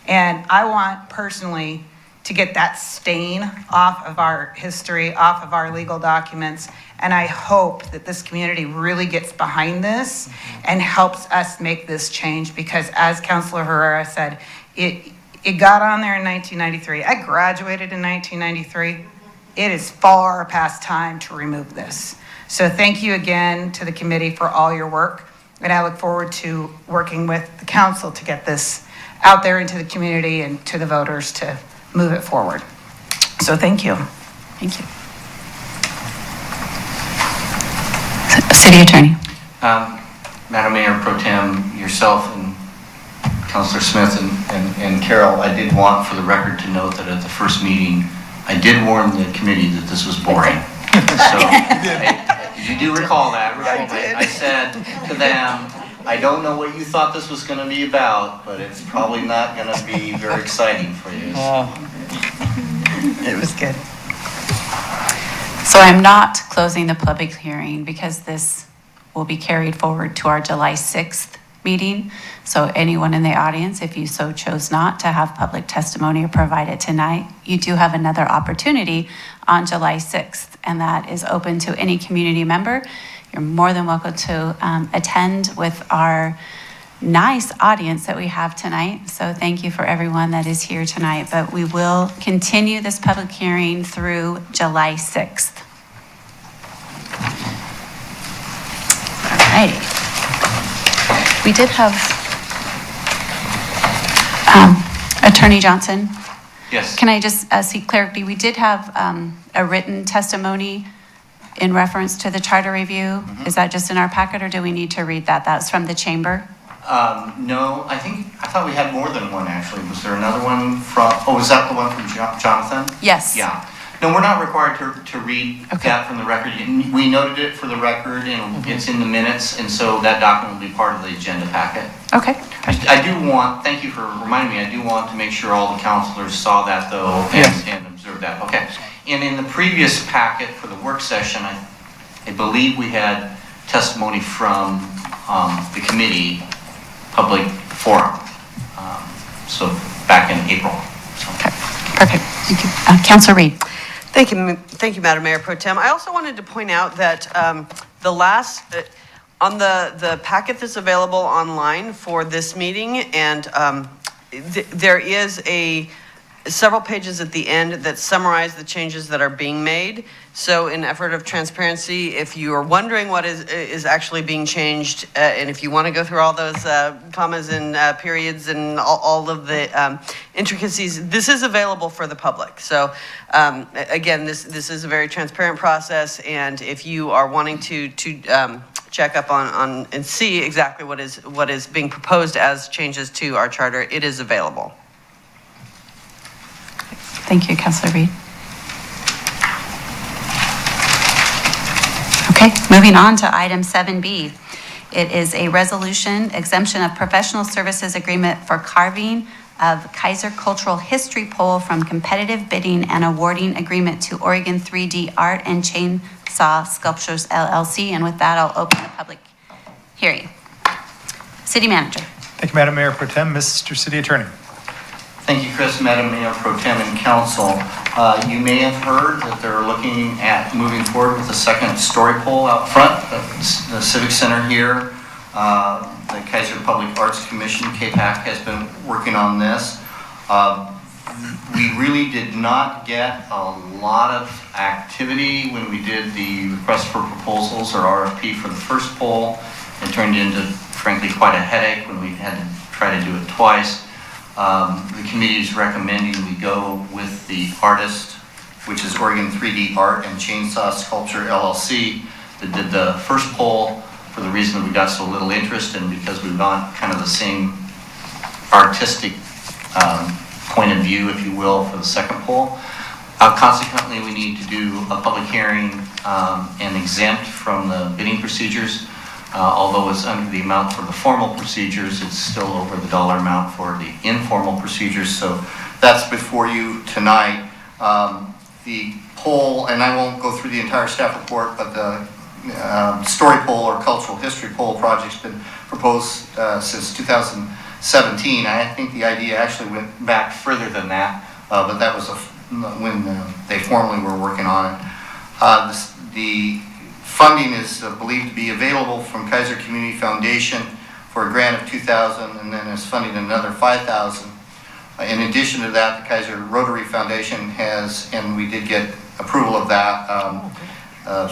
And I want personally to get that stain off of our history, off of our legal documents. And I hope that this community really gets behind this and helps us make this change, because as Councilor Herrera said, it got on there in 1993. I graduated in 1993. It is far past time to remove this. So thank you again to the committee for all your work. And I look forward to working with the council to get this out there into the community and to the voters to move it forward. So thank you. Thank you. City Attorney. Madam Mayor Pro Tem, yourself and Councilor Smith and Carol, I did want for the record to note that at the first meeting, I did warn the committee that this was boring. So you do recall that, right? I said to them, I don't know what you thought this was going to be about, but it's probably not going to be very exciting for you. It was good. So I'm not closing the public hearing because this will be carried forward to our July 6th meeting. So anyone in the audience, if you so chose not to have public testimony or provide it tonight, you do have another opportunity on July 6th, and that is open to any community member. You're more than welcome to attend with our nice audience that we have tonight. So thank you for everyone that is here tonight, but we will continue this public hearing through July 6th. All right. We did have Attorney Johnson. Yes. Can I just seek clarity? We did have a written testimony in reference to the charter review. Is that just in our packet, or do we need to read that? That's from the chamber? No, I thought we had more than one actually. Was there another one from, was that the one from Jonathan? Yes. Yeah. No, we're not required to read Okay. that from the record. We noted it for the record, and it's in the minutes, and so that document will be part of the agenda packet. Okay. I do want, thank you for reminding me, I do want to make sure all the counselors saw that though and observed that. Okay. And in the previous packet for the work session, I believe we had testimony from the committee public forum. So back in April. So. Okay. Perfect. Thank you. Councilor Reed. Thank you, Madam Mayor Pro Tem. I also wanted to point out that the last, on the packet that's available online for this meeting, and there is several pages at the end that summarize the changes that are being made. So in effort of transparency, if you are wondering what is actually being changed, and if you want to go through all those commas and periods and all of the intricacies, this is available for the public. So again, this is a very transparent process, and if you are wanting to check up on and see exactly what is being proposed as changes to our charter, it is available. Thank you, Councilor Reed. Okay, moving on to item 7B. It is a resolution exemption of professional services agreement for carving of Kaiser Cultural History Pole from competitive bidding and awarding agreement to Oregon 3D Art and Chainsaw Sculptures LLC. And with that, I'll open the public hearing. City Manager. Thank you, Madam Mayor Pro Tem. Mr. City Attorney. Thank you, Chris, Madam Mayor Pro Tem and Council. You may have heard that they're looking at moving forward with a second story pole out front of the Civic Center here. The Kaiser Public Arts Commission, KPAC, has been working on this. We really did not get a lot of activity when we did the request for proposals or RFP for the first pole. It turned into, frankly, quite a headache when we had to try to do it twice. The committee is recommending we go with the artist, which is Oregon 3D Art and Chainsaw Sculpture LLC. that did the first poll for the reason that we got so little interest and because we want kind of the same artistic point of view, if you will, for the second poll. Consequently, we need to do a public hearing and exempt from the bidding procedures. Although it's under the amount for the formal procedures, it's still over the dollar amount for the informal procedures. So that's before you tonight. The poll, and I won't go through the entire staff report, but the story poll or cultural history poll project's been proposed since 2017. I think the idea actually went back further than that, but that was when they formally were working on it. The funding is believed to be available from Keizer Community Foundation for a grant of $2,000, and then is funding another $5,000. In addition to that, the Kaiser Rotary Foundation has, and we did get approval of that,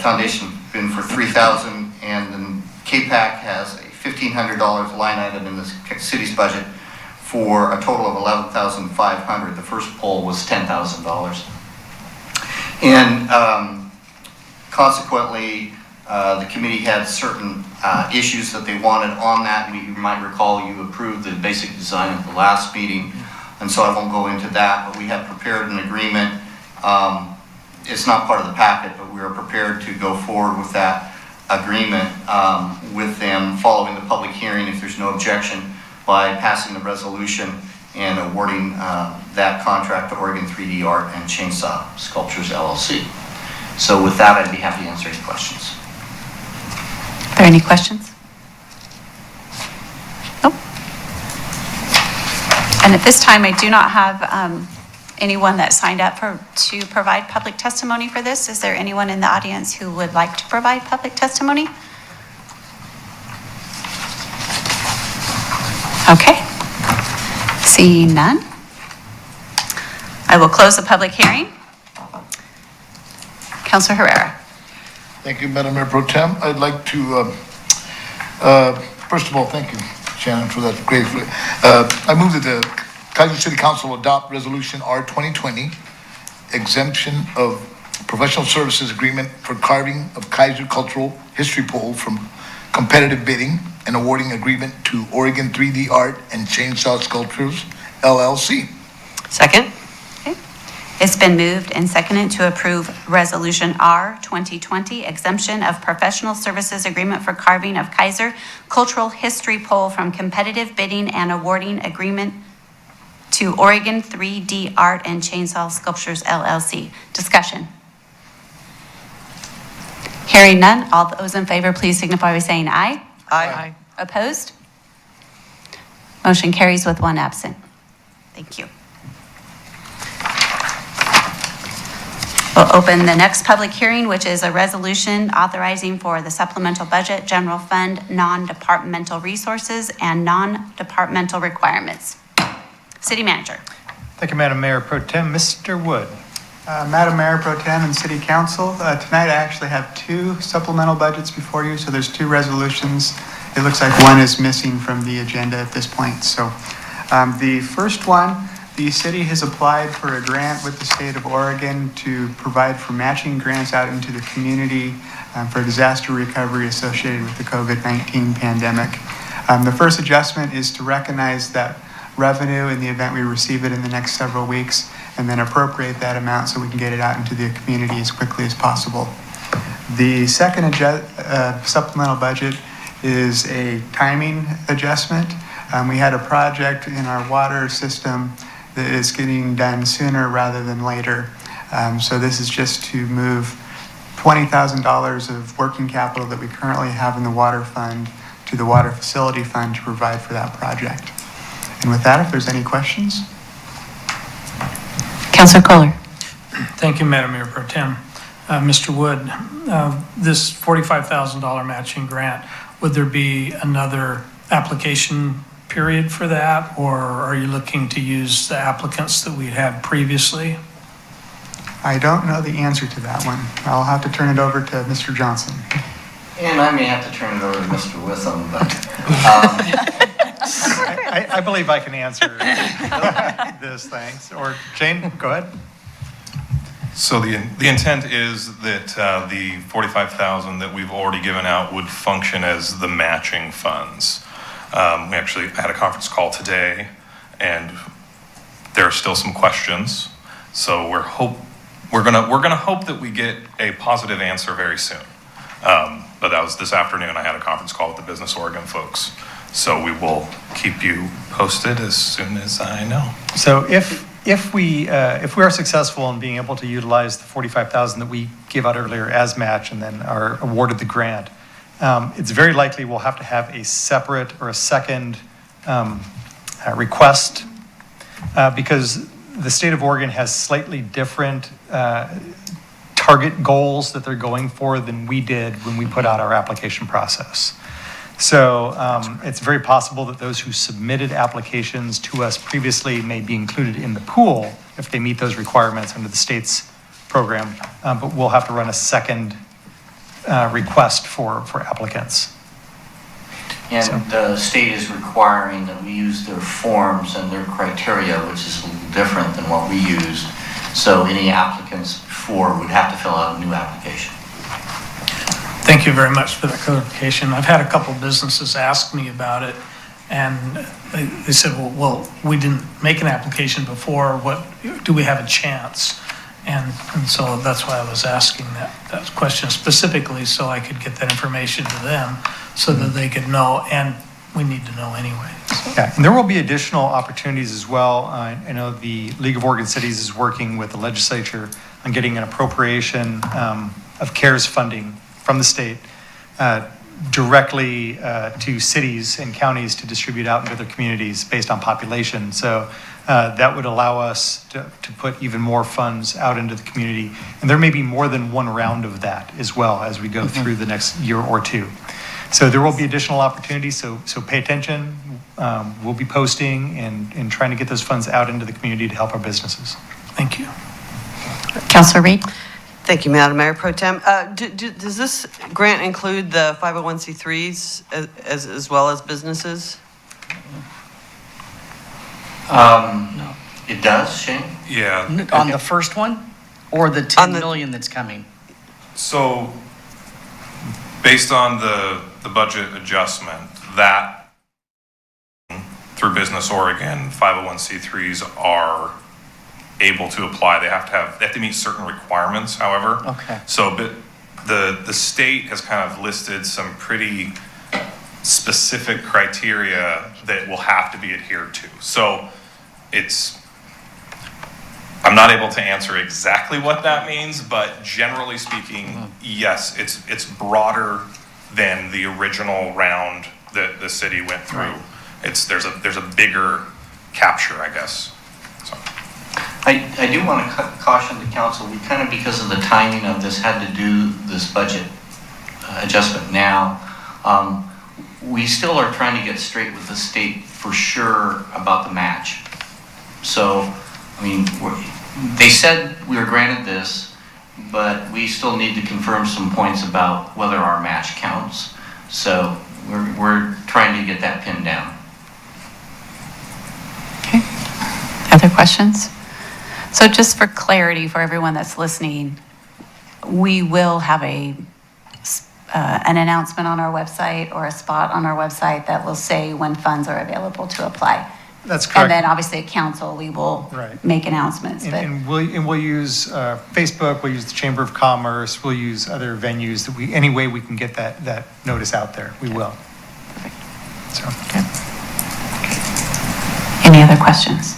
foundation been for $3,000, and then KPAC has a $1,500 line item in the city's budget for a total of $11,500. The first poll was $10,000. And consequently, the committee had certain issues that they wanted on that. You might recall you approved the basic design at the last meeting, and so I won't go into that, but we have prepared an agreement. It's not part of the packet, but we are prepared to go forward with that agreement with them following the public hearing, if there's no objection, by passing the resolution and awarding that contract to Oregon 3D Art and Chainsaw Sculptures, LLC. So with that, I'd be happy to answer any questions. Are there any questions? Nope. And at this time, I do not have anyone that signed up to provide public testimony for this. Is there anyone in the audience who would like to provide public testimony? Okay. Seeing none, I will close the public hearing. Councilor Herrera. Thank you, Madam Mayor Pro Tem. I'd like to, first of all, thank you, Shannon, for that great. I move that the Kaiser City Council adopt Resolution R 2020, exemption of professional services agreement for carving of Kaiser Cultural History Pole from competitive bidding and awarding agreement to Oregon 3D Art and Chainsaw Sculptures, LLC. Second. Okay. It's been moved and seconded to approve Resolution R 2020, exemption of professional services agreement for carving of Kaiser Cultural History Pole from competitive bidding and awarding agreement to Oregon 3D Art and Chainsaw Sculptures, LLC. Discussion. Hearing none, all those in favor, please signify by saying aye. Aye. Opposed? Motion carries with one absent. Thank you. We'll open the next public hearing, which is a resolution authorizing for the supplemental budget, general fund, non-departmental resources, and non-departmental requirements. City Manager. Thank you, Madam Mayor Pro Tem. Mr. Wood. Madam Mayor Pro Tem and City Council, tonight I actually have two supplemental budgets before you, so there's two resolutions. It looks like one is missing from the agenda at this point. So the first one, the city has applied for a grant with the state of Oregon to provide for matching grants out into the community for disaster recovery associated with the COVID-19 pandemic. The first adjustment is to recognize that revenue in the event we receive it in the next several weeks, and then appropriate that amount so we can get it out into the community as quickly as possible. The second supplemental budget is a timing adjustment. We had a project in our water system that is getting done sooner rather than later. So this is just to move $20,000 of working capital that we currently have in the water fund to the water facility fund to provide for that project. And with that, if there's any questions. Councilor Kohler. Thank you, Madam Mayor Pro Tem. Mr. Wood, this $45,000 matching grant, would there be another application period for that, or are you looking to use the applicants that we had previously? I don't know the answer to that one. I'll have to turn it over to Mr. Johnson. And I may have to turn it over to Mr. Witham, but I believe I can answer this, thanks. Or Jane, go ahead. So the intent is that the 45,000 that we've already given out would function as the matching funds. We actually had a conference call today, and there are still some questions. So we're gonna hope that we get a positive answer very soon. But that was this afternoon. I had a conference call with the Business Oregon folks. So we will keep you posted as soon as I know. So if we are successful in being able to utilize the 45,000 that we gave out earlier as match and then are awarded the grant, it's very likely we'll have to have a separate or a second request because the state of Oregon has slightly different target goals that they're going for than we did when we put out our application process. So it's very possible that those who submitted applications to us previously may be included in the pool if they meet those requirements under the state's program, but we'll have to run a second request for applicants. And the state is requiring that we use their forms and their criteria, which is a little different than what we used. So any applicants before would have to fill out a new application. Thank you very much for that clarification. I've had a couple businesses ask me about it, and they said, well, we didn't make an application before. What do we have a chance? And so that's why I was asking that question specifically, so I could get that information to them so that they could know, and we need to know anyway. So. Yeah, and there will be additional opportunities as well. I know the League of Oregon Cities is working with the legislature on getting an appropriation of CARES funding from the state directly to cities and counties to distribute out into their communities based on population. So that would allow us to put even more funds out into the community. And there may be more than one round of that as well as we go through the next year or two. So there will be additional opportunities, so pay attention. We'll be posting and trying to get those funds out into the community to help our businesses. Thank you. Councilor Reed? Thank you, Madam Mayor Pro Tem. Does this grant include the 501c3s as well as businesses? No. It does, Shane? Yeah. On the first one, or the 10 million that's coming? So based on the budget adjustment, that through Business Oregon, 501c3s are able to apply. They have to meet certain requirements, however. Okay. So but the state has kind of listed some pretty specific criteria that will have to be adhered to. So I'm not able to answer exactly what that means, but generally speaking, yes, it's broader than the original round that the city went through. Right. There's a bigger capture, I guess. So. I do want to caution the council, we kind of, because of the timing of this, had to do this budget adjustment now. We still are trying to get straight with the state for sure about the match. So, I mean, they said we were granted this, but we still need to confirm some points about whether our match counts. So we're trying to get that pinned down. Okay. Other questions? So just for clarity for everyone that's listening, we will have an announcement on our website or a spot on our website that will say when funds are available to apply. That's correct. And then obviously at council, we will make announcements. And we'll use Facebook, we'll use the Chamber of Commerce, we'll use other venues that any way we can get that notice out there, we will. Perfect. So. Okay. Any other questions?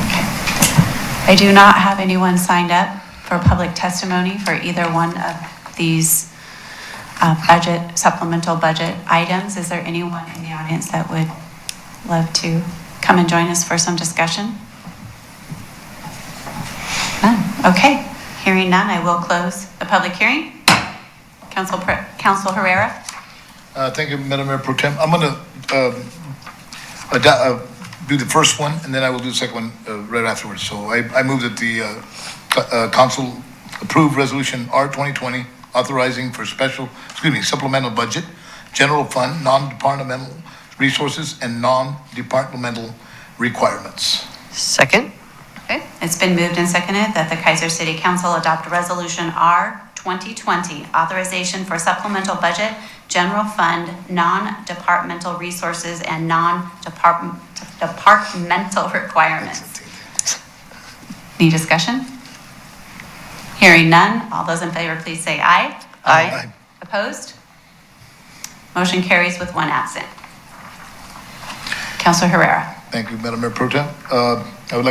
Okay. I do not have anyone signed up for public testimony for either one of these supplemental budget items. Is there anyone in the audience that would love to come and join us for some discussion? None. Okay. Hearing none, I will close the public hearing. Council Herrera. Thank you, Madam Mayor Pro Tem. I'm going to do the first one, and then I will do the second one right afterwards. So I move that the council approve resolution R 2020 authorizing for supplemental budget, general fund, non-departmental resources, and non-departmental requirements. Second. Okay, it's been moved and seconded that the Kaiser City Council adopt Resolution R 2020, authorization for supplemental budget, general fund, non-departmental resources, and non-departmental requirements. Any discussion? Hearing none, all those in favor, please say aye. Aye. Opposed? Motion carries with one absent. Councilor Herrera. Thank you, Madam Mayor Pro Tem. I would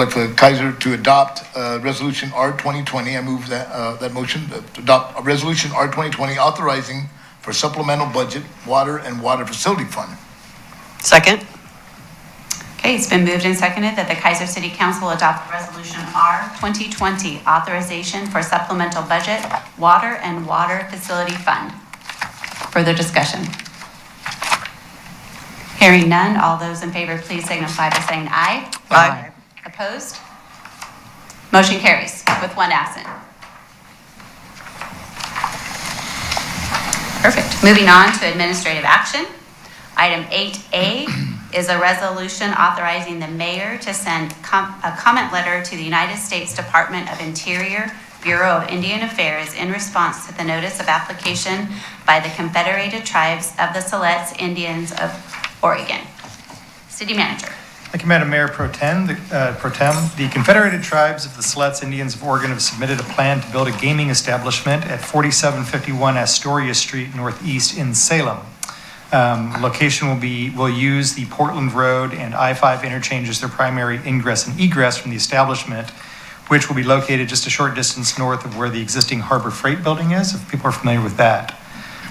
like for Kaiser to adopt Resolution R 2020. I move that motion to adopt Resolution R 2020 authorizing for supplemental budget, water and water facility fund. Second. Okay, it's been moved and seconded that the Kaiser City Council adopt Resolution R 2020, authorization for supplemental budget, water and water facility fund. Further discussion? Hearing none, all those in favor, please signify by saying aye. Aye. Opposed? Motion carries with one absent. Perfect. Moving on to administrative action. Item 8A is a resolution authorizing the mayor to send a comment letter to the United States Department of Interior, Bureau of Indian Affairs in response to the notice of application by the Confederated Tribes of the Siletz Indians of Oregon. City Manager. Thank you, Madam Mayor Pro Tem. The Confederated Tribes of the Siletz Indians of Oregon have submitted a plan to build a gaming establishment at 4751 Astoria Street Northeast in Salem. Location will use the Portland Road and I-5 interchange as their primary ingress and egress from the establishment, which will be located just a short distance north of where the existing Harbor Freight building is, if people are familiar with that.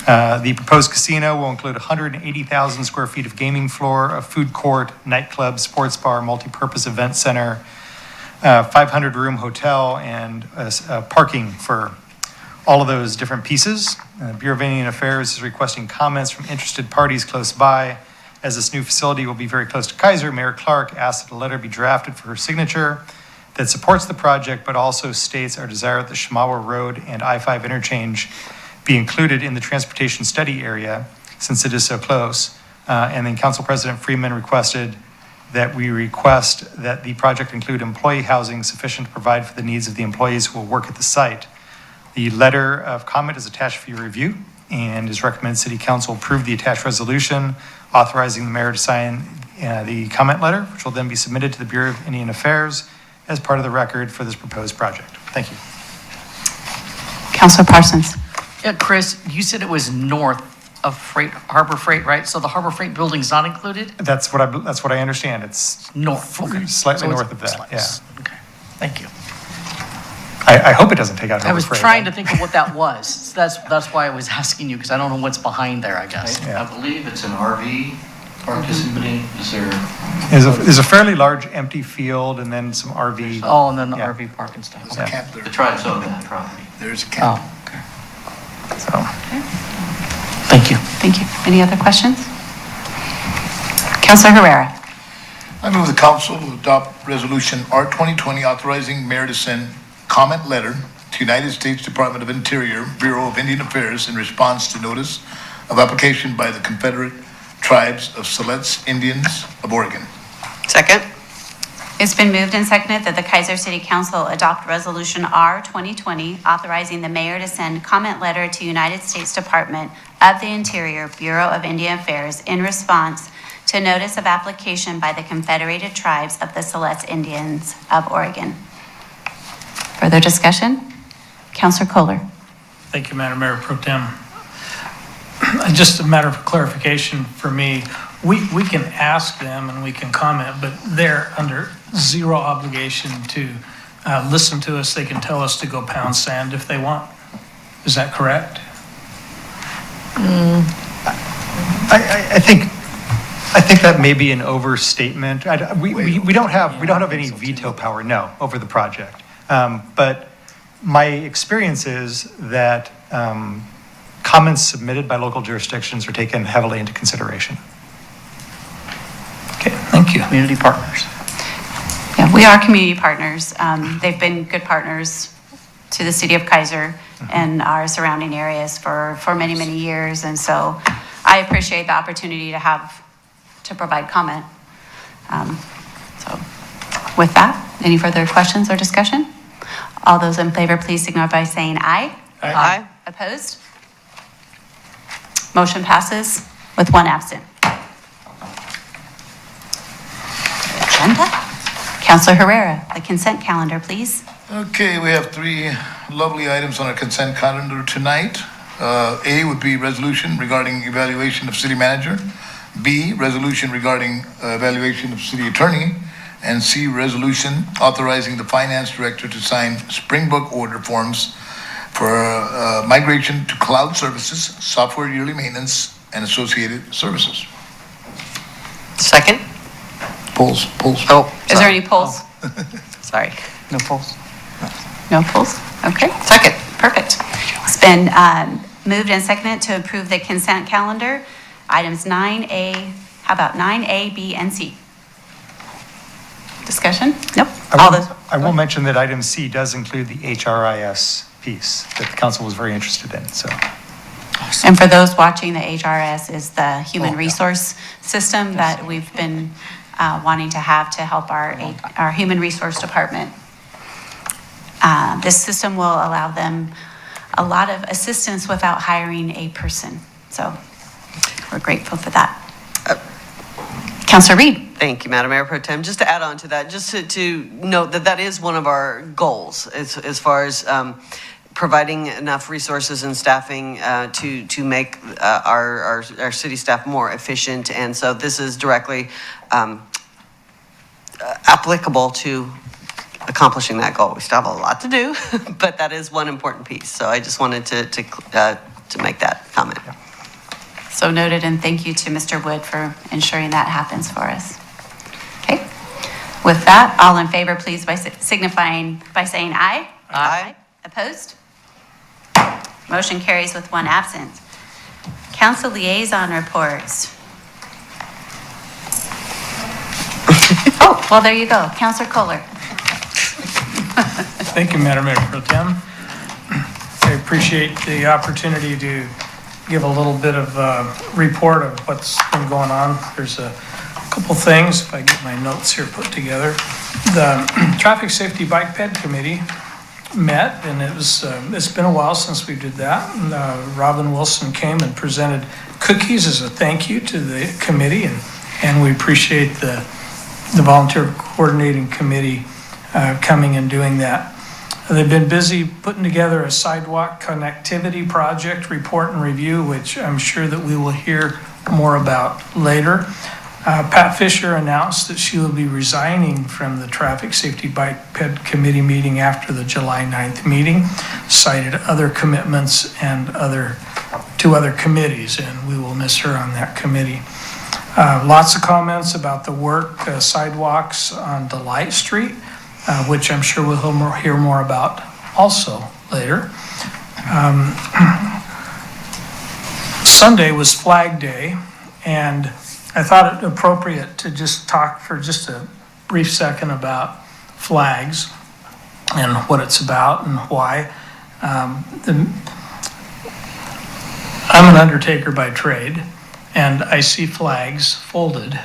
The proposed casino will include 180,000 square feet of gaming floor, a food court, nightclub, sports bar, multi-purpose event center, 500-room hotel, and parking for all of those different pieces. Bureau of Indian Affairs is requesting comments from interested parties close by. As this new facility will be very close to Kaiser, Mayor Clark asked that a letter be drafted for her signature that supports the project, but also states our desire that the Shamawa Road and I-5 interchange be included in the transportation study area since it is so close. And then Council President Freeman requested that we request that the project include employee housing sufficient to provide for the needs of the employees who will work at the site. The letter of comment is attached for your review and is recommended City Council approve the attached resolution authorizing the mayor to sign the comment letter, which will then be submitted to the Bureau of Indian Affairs as part of the record for this proposed project. Thank you. Councilor Parsons. Yeah, Chris, you said it was north of Harbor Freight, right? So the Harbor Freight building's not included? That's what I understand. It's North, okay. Slightly So north of that, yeah. Okay, thank you. I hope it doesn't take out I Harbor was Freight. trying to think of what that was. That's why I was asking you, because I don't know what's behind there, I guess. I believe it's an RV park, is there? There's a fairly large empty field and then some RV. Oh, and then the Yeah. RV park and stuff. There's a camp there. The tribes own that property. There's a camp. Oh, okay. So, Thank you. Thank you. Any other questions? Councilor Herrera. I move the council to adopt Resolution R 2020 authorizing mayor to send comment letter to United States Department of Interior, Bureau of Indian Affairs in response to notice of application by the Confederate Tribes of Siletz Indians of Oregon. Second. It's been moved and seconded that the Kaiser City Council adopt Resolution R 2020 authorizing the mayor to send comment letter to United States Department of the Interior, Bureau of Indian Affairs in response to notice of application by the Confederated Tribes of the Siletz Indians of Oregon. Further discussion? Councilor Kohler. Thank you, Madam Mayor Pro Tem. Just a matter of clarification for me, we can ask them and we can comment, but they're under zero obligation to listen to us. They can tell us to go pound sand if they want. Is that correct? I think that may be an overstatement. We don't have any veto power, no, over the project. But my experience is that comments submitted by local jurisdictions are taken heavily into consideration. Okay, thank you. Community partners. Yeah, we are community partners. They've been good partners to the city of Kaiser and our surrounding areas for many, many years. And so I appreciate the opportunity to provide comment. So With that, any further questions or discussion? All those in favor, please signify by saying aye. Aye. Opposed? Motion passes with one absent. Agenda. Councilor Herrera, the consent calendar, please. Okay, we have 3 lovely items on our consent calendar tonight. A would be resolution regarding evaluation of city manager. B, resolution regarding evaluation of city attorney. And C, resolution authorizing the finance director to sign Springbok order forms for migration to cloud services, software yearly maintenance, and associated services. Second? Polls. Oh, Is there any polls? sorry. No polls. No polls? Okay. Second. Perfect. It's been moved and seconded to approve the consent calendar. Items 9A, how about 9A, B, and C? Discussion? Nope. I will mention that item C does include the HRIS piece that the council was very interested in, so. And for those watching, the HRS is the human resource system that we've been wanting to have to help our human resource department. This system will allow them a lot of assistance without hiring a person. So we're grateful for that. Councilor Reed. Thank you, Madam Mayor Pro Tem. Just to add on to that, just to note that that is one of our goals as far as providing enough resources and staffing to make our city staff more efficient. And so this is directly applicable to accomplishing that goal. We still have a lot to do, but that is one important piece. So I just wanted to make that comment. So noted, and thank you to Mr. Wood for ensuring that happens for us. Okay. With that, all in favor, please by signifying by saying aye. Aye. Opposed? Motion carries with one absent. Council liaison reports. Oh, well, there you go. Councilor Kohler. Thank you, Madam Mayor Pro Tem. I appreciate the opportunity to give a little bit of a report of what's been going on. There's a couple things, if I get my notes here put together. The Traffic Safety Bike Ped Committee met, and it's been a while since we did that. And, Robin Wilson came and presented cookies as a thank you to the committee, and we appreciate the volunteer coordinating committee coming and doing that. They've been busy putting together a sidewalk connectivity project report and review, which I'm sure that we will hear more about later. Pat Fisher announced that she will be resigning from the Traffic Safety Bike Ped Committee meeting after the July 9th meeting, cited other commitments and two other committees, and we will miss her on that committee. Lots of comments about the work sidewalks on Delight Street, which I'm sure we'll hear more about also later. Sunday was Flag Day, and I thought it appropriate to just talk for just a brief second about flags and what it's about and why. I'm an undertaker by trade, and I see flags folded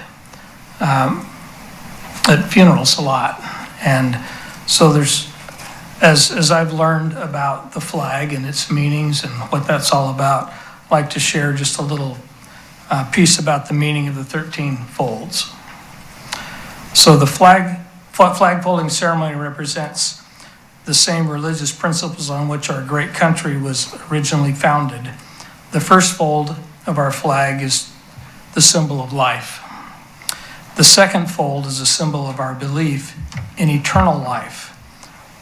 at funerals a lot. And so there's, as I've learned about the flag and its meanings and what that's all about, I'd like to share just a little piece about the meaning of the 13 folds. So the flag folding ceremony represents the same religious principles on which our great country was originally founded. The first fold of our flag is the symbol of life. The second fold is a symbol of our belief in eternal life.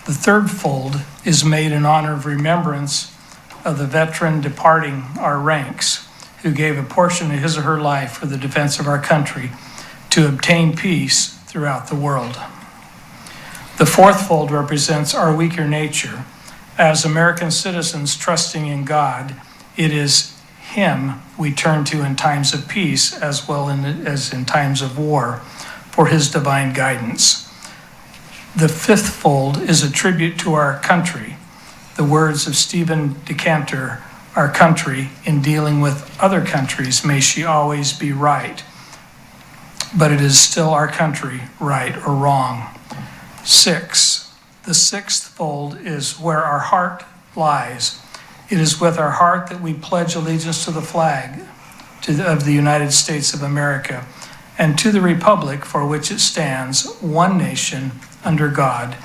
The third fold is made in honor of remembrance of the veteran departing our ranks, who gave a portion of his or her life for the defense of our country to obtain peace throughout the world. The fourth fold represents our weaker nature. As American citizens trusting in God, it is Him we turn to in times of peace as well as in times of war for His divine guidance. The fifth fold is a tribute to our country. The words of Stephen Decanter, our country, in dealing with other countries, may she always be right, but it is still our country, right or wrong. 6. The sixth fold is where our heart lies. It is with our heart that we pledge allegiance to the flag of the United States of America and to the republic for which it stands, one nation, under God,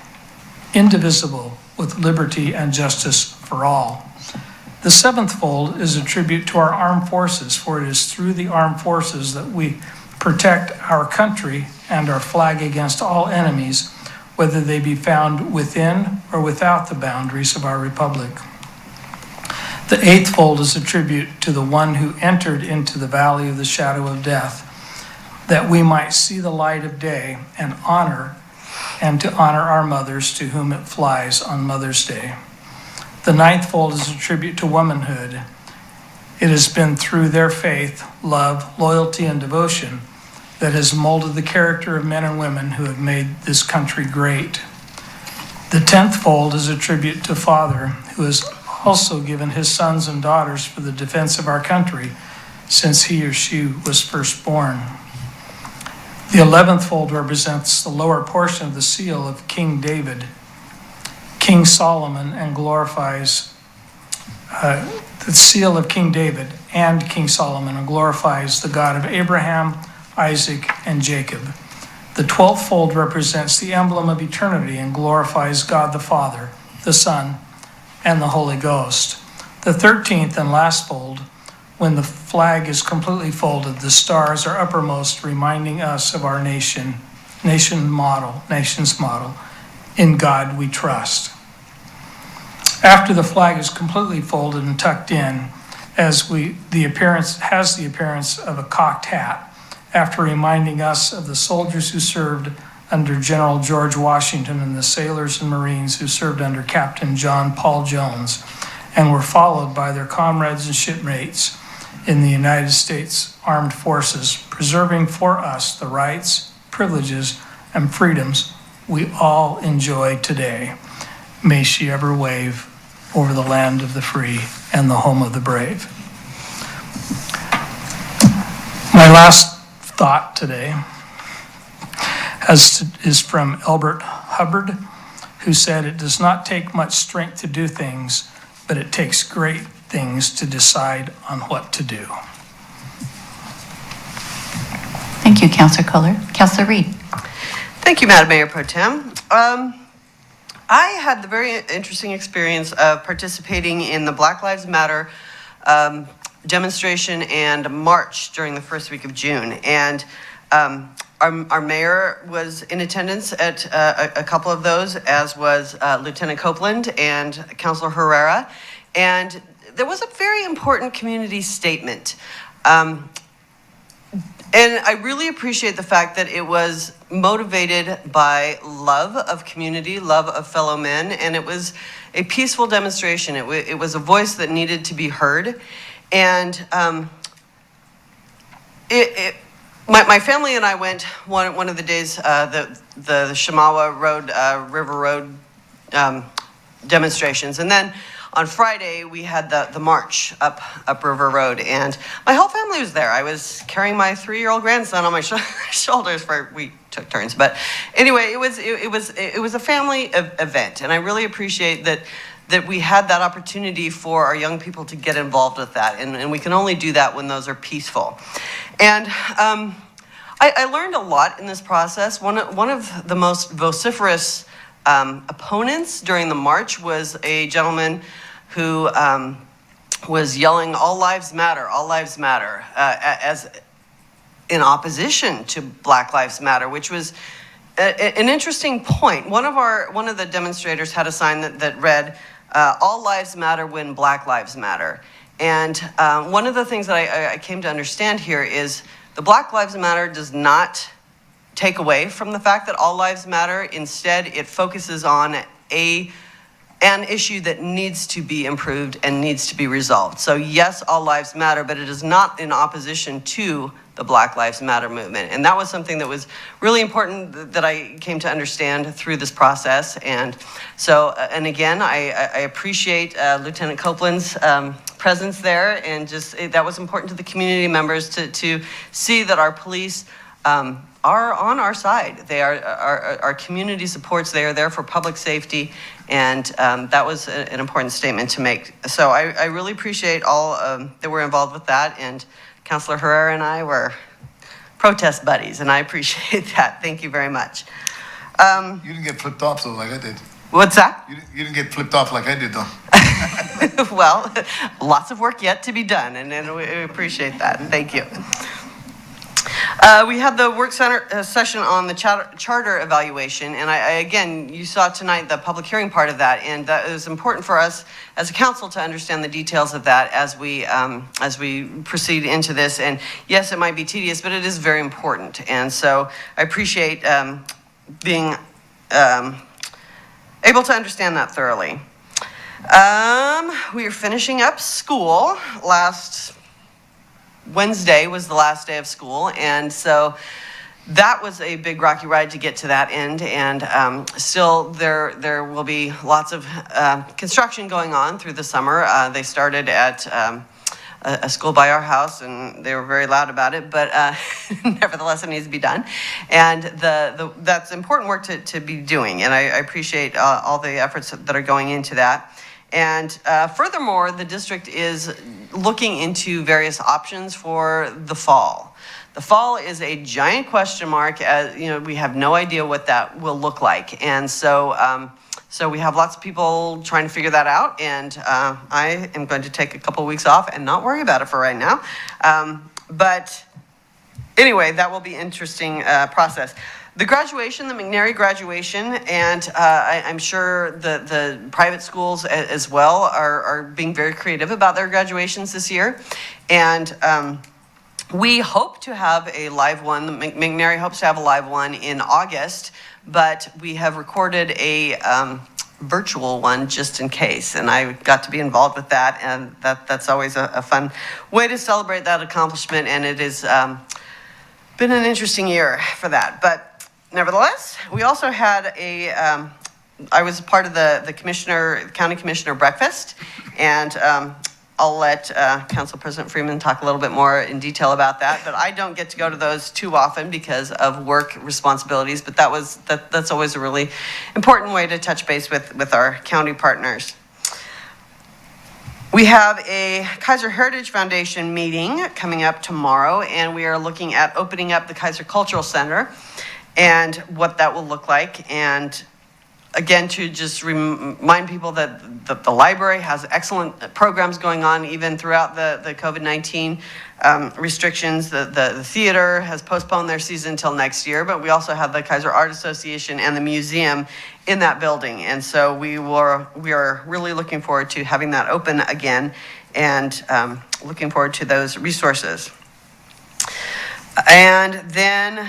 indivisible, with liberty and justice for all. The seventh fold is a tribute to our armed forces, for it is through the armed forces that we protect our country and our flag against all enemies, whether they be found within or without the boundaries of our republic. The eighth fold is a tribute to the one who entered into the valley of the shadow of death, that we might see the light of day and to honor our mothers to whom it flies on Mother's Day. The ninth fold is a tribute to womanhood. It has been through their faith, love, loyalty, and devotion that has molded the character of men and women who have made this country great. The 10th fold is a tribute to Father, who has also given his sons and daughters for the defense of our country since he or she was first born. The 11th fold represents the lower portion of the seal of King David, King Solomon, and glorifies the seal of King David and King Solomon, and glorifies the God of Abraham, Isaac, and Jacob. The 12th fold represents the emblem of eternity and glorifies God the Father, the Son, and the Holy Ghost. The 13th and last fold, when the flag is completely folded, the stars are uppermost, reminding us of our nation's motto, in God we trust. After the flag is completely folded and tucked in, the appearance of a cocked hat, after reminding us of the soldiers who served under General George Washington and the sailors and Marines who served under Captain John Paul Jones and were followed by their comrades and shipmates in the United States Armed Forces, preserving for us the rights, privileges, and freedoms we all enjoy today. May she ever wave over the land of the free and the home of the brave. My last thought today is from Elbert Hubbard, who said, "It does not take much strength to do things, but it takes great things to decide on what to do." Thank you, Councilor Kohler. Councilor Reed. Thank you, Madam Mayor Pro Tem. I had the very interesting experience of participating in the Black Lives Matter demonstration and march during the first week of June. And our mayor was in attendance at a couple of those, as was Lieutenant Copeland and Councilor Herrera. And there was a very important community statement. And I really appreciate the fact that it was motivated by love of community, love of fellow men, and it was a peaceful demonstration. It was a voice that needed to be heard. And my family and I went one of the days, the Shamawa Road, River Road demonstrations. And then on Friday, we had the march up River Road, and my whole family was there. I was carrying my 3-year-old grandson on my shoulders we took turns. But anyway, it was a family event, and I really appreciate that we had that opportunity for our young people to get involved with that, and we can only do that when those are peaceful. And I learned a lot in this process. One of the most vociferous opponents during the march was a gentleman who was yelling, "All lives matter, all lives matter," as in opposition to Black Lives Matter, which was an interesting point. One of the demonstrators had a sign that read, "All lives matter when Black lives matter." And one of the things that I came to understand here is the Black Lives Matter does not take away from the fact that all lives matter. Instead, it focuses on an issue that needs to be improved and needs to be resolved. So yes, all lives matter, but it is not in opposition to the Black Lives Matter movement. And that was something that was really important that I came to understand through this process. And so, and again, I appreciate Lieutenant Copeland's presence there, and just that was important to the community members to see that our police are on our side. They are our community supports. They are there for public safety, and that was an important statement to make. So I really appreciate all that were involved with that, and Councilor Herrera and I were protest buddies, and I appreciate that. Thank you very much. You didn't get flipped off though, like I did. What's that? You didn't get flipped off like I did though. Well, lots of work yet to be done, and we appreciate that. Thank you. We had the Workcenter session on the charter evaluation, and again, you saw tonight the public hearing part of that, and that is important for us as a council to understand the details of that as we proceed into this. And yes, it might be tedious, but it is very important. And so I appreciate being able to understand that thoroughly. We are finishing up school. Last Wednesday was the last day of school, and so that was a big rocky ride to get to that end. And still, there will be lots of construction going on through the summer. They started at a school by our house, and they were very loud about it, but nevertheless, it needs to be done. And that's important work to be doing, and I appreciate all the efforts that are going into that. And furthermore, the district is looking into various options for the fall. The fall is a giant question mark. As you know, we have no idea what that will look like, and so we have lots of people trying to figure that out. And I am going to take a couple of weeks off and not worry about it for right now. But anyway, that will be an interesting process. The graduation, the McNary graduation, and I'm sure the private schools as well are being very creative about their graduations this year. And we hope to have a live one. McNary hopes to have a live one in August, but we have recorded a virtual one just in case. And I got to be involved with that, and that's always a fun way to celebrate that accomplishment. And it has been an interesting year for that. But nevertheless, we also had I was part of the county commissioner breakfast, and I'll let Council President Freeman talk a little bit more in detail about that, but I don't get to go to those too often because of work responsibilities, but that's always a really important way to touch base with our county partners. We have a Kaiser Heritage Foundation meeting coming up tomorrow, and we are looking at opening up the Kaiser Cultural Center and what that will look like. And again, to just remind people that the library has excellent programs going on even throughout the COVID-19 restrictions. The theater has postponed their season until next year, but we also have the Kaiser Art Association and the museum in that building. And so we are really looking forward to having that open again, and looking forward to those resources. And then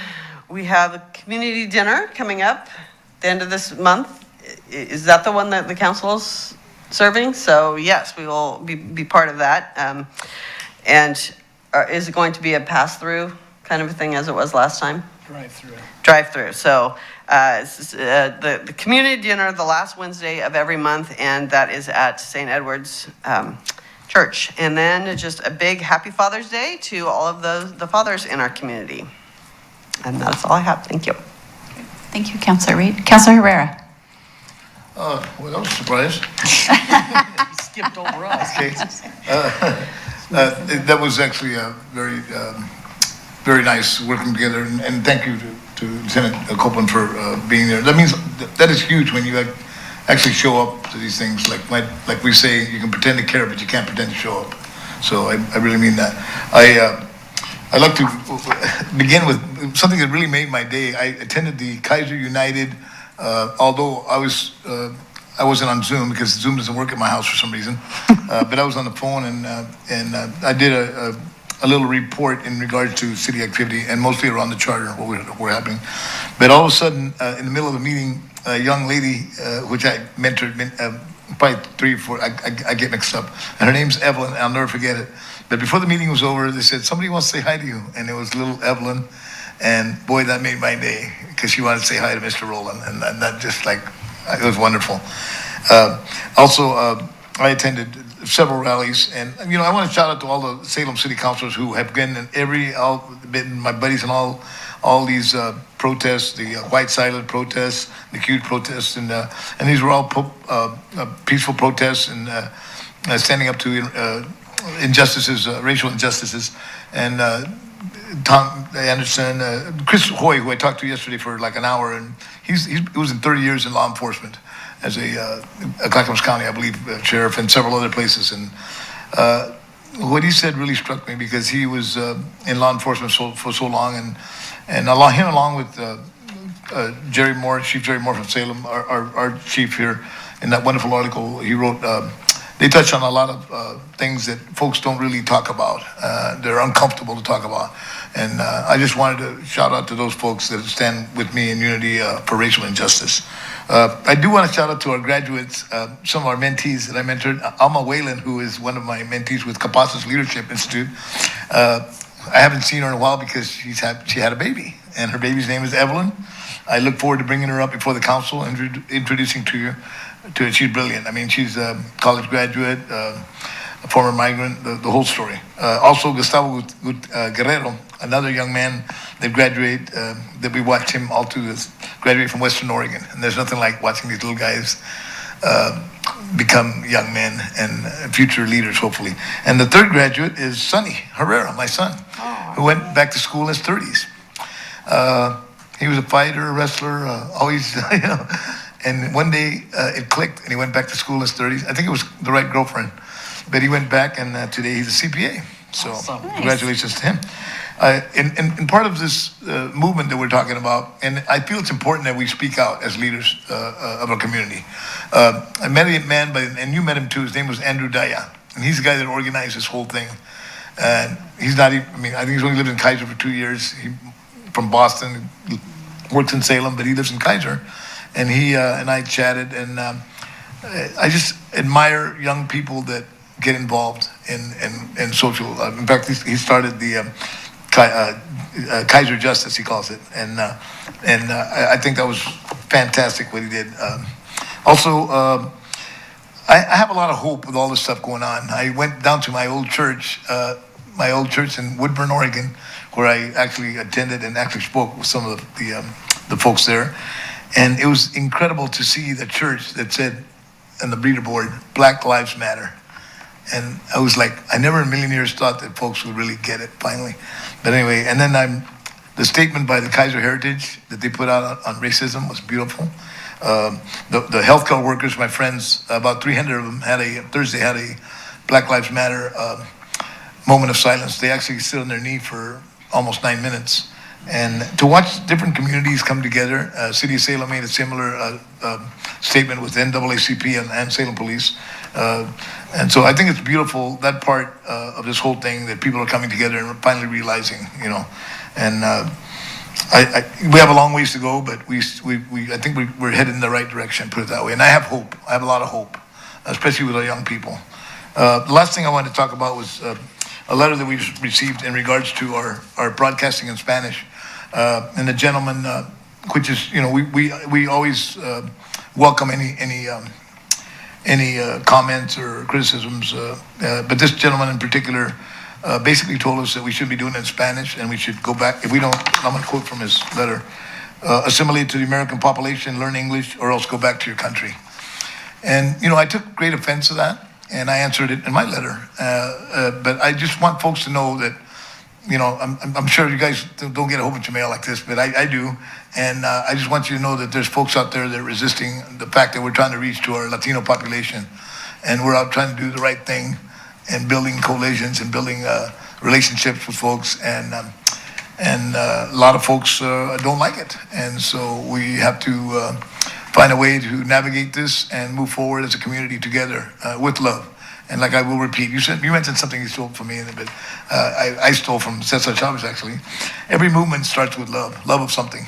we have a community dinner coming up the end of this month. Is that the one that the council is serving? So yes, we will be part of that. And is it going to be a pass-through kind of a thing as it was last time? Drive-through. So the community dinner the last Wednesday of every month, and that is at St. Edward's Church. And then just a big happy Father's Day to all of the fathers in our community. And that's all I have. Thank you. Thank you, Councilor Reed. Councilor Herrera. Well, I was surprised. He skipped over us. Okay. That was actually a very, very nice working together, and thank you to Lieutenant Copeland for being there. That means that is huge when you actually show up to these things. Like we say, you can pretend to care, but you can't pretend to show up. So I really mean that. I'd like to begin with something that really made my day. I attended the Kaiser United, although I wasn't on Zoom because Zoom doesn't work at my house for some reason. But I was on the phone, and I did a little report in regards to city activity, and mostly around the charter, what we're happening. But all of a sudden, in the middle of the meeting, a young lady, which I mentored, probably 3 or 4, I get mixed up, and her name's Evelyn. I'll never forget it. But before the meeting was over, they said, somebody wants to say hi to you. And it was little Evelyn. And boy, that made my day, because she wanted to say hi to Mr. Rowland. And that just it was wonderful. Also, I attended several rallies. And, I want to shout out to all the Salem City Councilors who have been in my buddies in all all these protests, the white silent protests, the cute protests, and these were all peaceful protests and standing up to injustices, racial injustices. And Tom Anderson, Chris Hoy, who I talked to yesterday for like an hour, and he was in 30 years in law enforcement as a Clackamas County, I believe, sheriff, and several other places. And what he said really struck me, because he was in law enforcement for so long, and along with Jerry Moore, Chief Jerry Moore from Salem, our chief here, in that wonderful article he wrote. They touch on a lot of things that folks don't really talk about. They're uncomfortable to talk about. And I just wanted to shout out to those folks that stand with me in unity for racial injustice. I do want to shout out to our graduates, some of our mentees that I mentored. Alma Whalen, who is one of my mentees with Capacas Leadership Institute. I haven't seen her in a while because she had a baby, and her baby's name is Evelyn. I look forward to bringing her up before the council and introducing to you. She's brilliant. I mean, she's a college graduate, a former migrant, the whole story. Also, Gustavo Guerrero, another young man that graduated, that we watched him all through this, graduate from Western Oregon. And there's nothing like watching these little guys become young men and future leaders, hopefully. And the third graduate is Sonny Herrera, my son, who went back to school in his 30s. He was a fighter, a wrestler, always, you know. And one day it clicked, and he went back to school in his 30s. I think it was the right girlfriend, but he went back, and today he's a CPA. So awesome. Congratulations to him. And part of this movement that we're talking about, and I feel it's important that we speak out as leaders of our community. I met a man, and you met him too. His name was Andrew Daya, and he's the guy that organized this whole thing. And he's not even, I mean, I think he's only lived in Kaiser for 2 years. He from Boston, works in Salem, but he lives in Kaiser. And he and I chatted, and I just admire young people that get involved in social. In fact, he started the Keizer Justice, he calls it, and I think that was fantastic what he did. Also, I have a lot of hope with all this stuff going on. I went down to my old church in Woodburn, Oregon, where I actually attended and actually spoke with some of the folks there. And it was incredible to see the church that said on the breeder board, Black Lives Matter. And I was like, I never in a million years thought that folks would really get it finally. But anyway, and then the statement by the Kaiser Heritage that they put out on racism was beautiful. The healthcare workers, my friends, about 300 of them Thursday had a Black Lives Matter moment of silence. They actually stood on their knee for almost 9 minutes. And to watch different communities come together, City of Salem made a similar statement with NAACP and Salem Police. And so I think it's beautiful, that part of this whole thing, that people are coming together and finally realizing, you know. And we have a long ways to go, but I think we're headed in the right direction, put it that way. And I have hope. I have a lot of hope, especially with our young people. The last thing I wanted to talk about was a letter that we received in regards to our broadcasting in Spanish. And the gentleman, which is, you know, we always welcome any comments or criticisms, but this gentleman in particular basically told us that we should be doing it in Spanish, and we should go back, if we don't, I'm going to quote from his letter, assimilate to the American population, learn English, or else go back to your country. And, you know, I took great offense to that, and I answered it in my letter. But I just want folks to know that, you know, I'm sure you guys don't get a whole bunch of mail like this, but I do. And I just want you to know that there's folks out there that are resisting the fact that we're trying to reach to our Latino population. And we're out trying to do the right thing and building coalitions and building relationships with folks. And a lot of folks don't like it. And so we have to find a way to navigate this and move forward as a community together with love. And like I will repeat, you mentioned something you stole from me, but I stole from Cesar Chavez, actually. Every movement starts with love of something.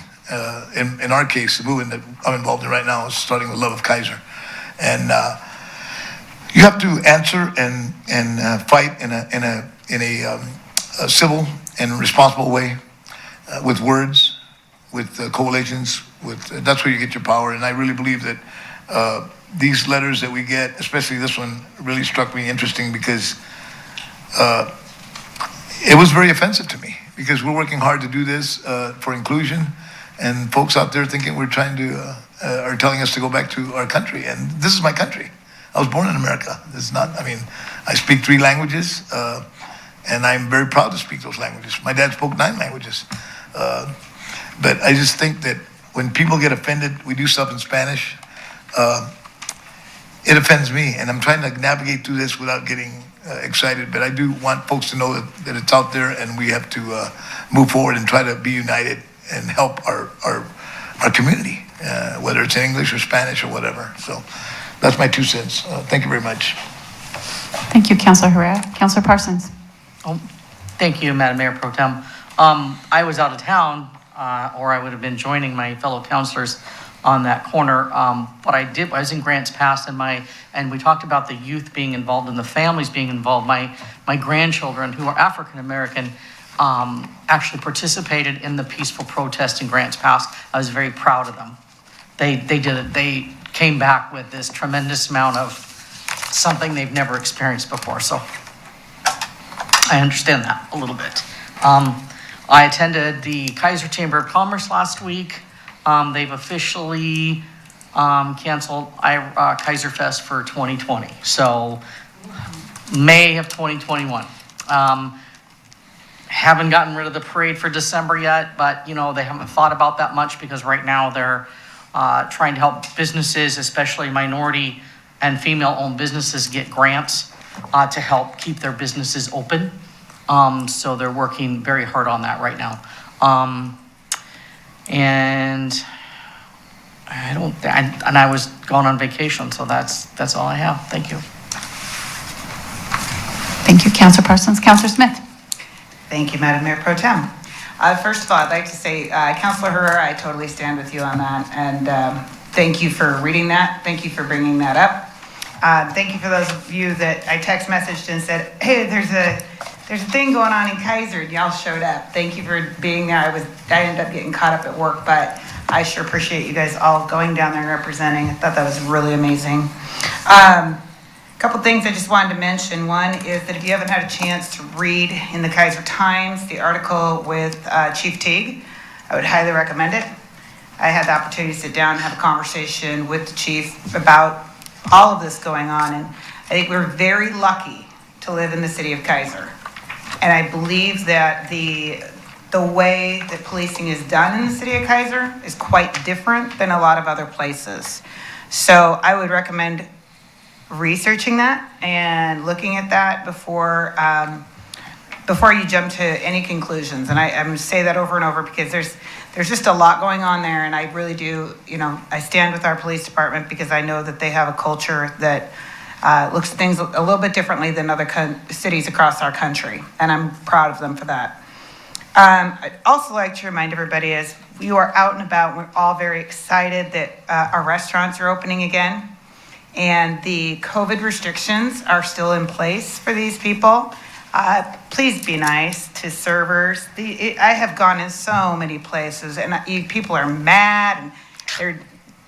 In our case, the movement that I'm involved in right now is starting with love of Kaiser. And you have to answer and fight in a civil and responsible way, with words, with coalitions. That's where you get your power. And I really believe that these letters that we get, especially this one, really struck me interesting because it was very offensive to me. because we're working hard to do this for inclusion, and folks out there thinking we're trying to, are telling us to go back to our country, and this is my country. I was born in America. This is not, I mean, I speak 3 languages, and I'm very proud to speak those languages. My dad spoke 9 languages. But I just think that when people get offended, we do stuff in Spanish, it offends me, and I'm trying to navigate through this without getting excited, but I do want folks to know that it's out there, and we have to move forward and try to be united and help our community, whether it's in English or Spanish or whatever. So that's my 2 cents. Thank you very much. Thank you, Councilor Herrera. Councilor Parsons. Thank you, Madam Mayor Pro Tem. I was out of town, or I would have been joining my fellow councilors on that corner. What I did, I was in Grants Pass, and we talked about the youth being involved and the families being involved. My grandchildren, who are African American, actually participated in the peaceful protest in Grants Pass. I was very proud of them. They did it. They came back with this tremendous amount of something they've never experienced before. So I understand that a little bit. I attended the Kaiser Chamber of Commerce last week. They've officially canceled Kaiser Fest for 2020. So May of 2021. Haven't gotten rid of the parade for December yet, but you know, they haven't thought about that much because right now they're trying to help businesses, especially minority and female-owned businesses, get grants to help keep their businesses open. So they're working very hard on that right now. And I was gone on vacation, so that's all I have. Thank you. Thank you, Councilor Parsons. Councilor Smith. Thank you, Madam Mayor Pro Tem. First of all, I'd like to say, Councilor Herrera, I totally stand with you on that, and thank you for reading that. Thank you for bringing that up. Thank you for those of you that I text messaged and said, hey, there's a thing going on in Keizer, and y'all showed up. Thank you for being there. I ended up getting caught up at work, but I sure appreciate you guys all going down there and representing. I thought that was really amazing. A couple things I just wanted to mention. One is that if you haven't had a chance to read in the Keizer Times the article with Chief Teague, I would highly recommend it. I had the opportunity to sit down and have a conversation with the chief about all of this going on, and I think we're very lucky to live in the city of Keizer. And I believe that the way that policing is done in the city of Keizer is quite different than a lot of other places. So I would recommend researching that and looking at that before you jump to any conclusions. And I'm going to say that over and over because there's just a lot going on there, and I really do, I stand with our police department because I know that they have a culture that looks at things a little bit differently than other cities across our country, and I'm proud of them for that. I'd also like to remind everybody, as we are out and about, we're all very excited that our restaurants are opening again, and the COVID restrictions are still in place for these people. Please be nice to servers. I have gone in so many places, and people are mad, and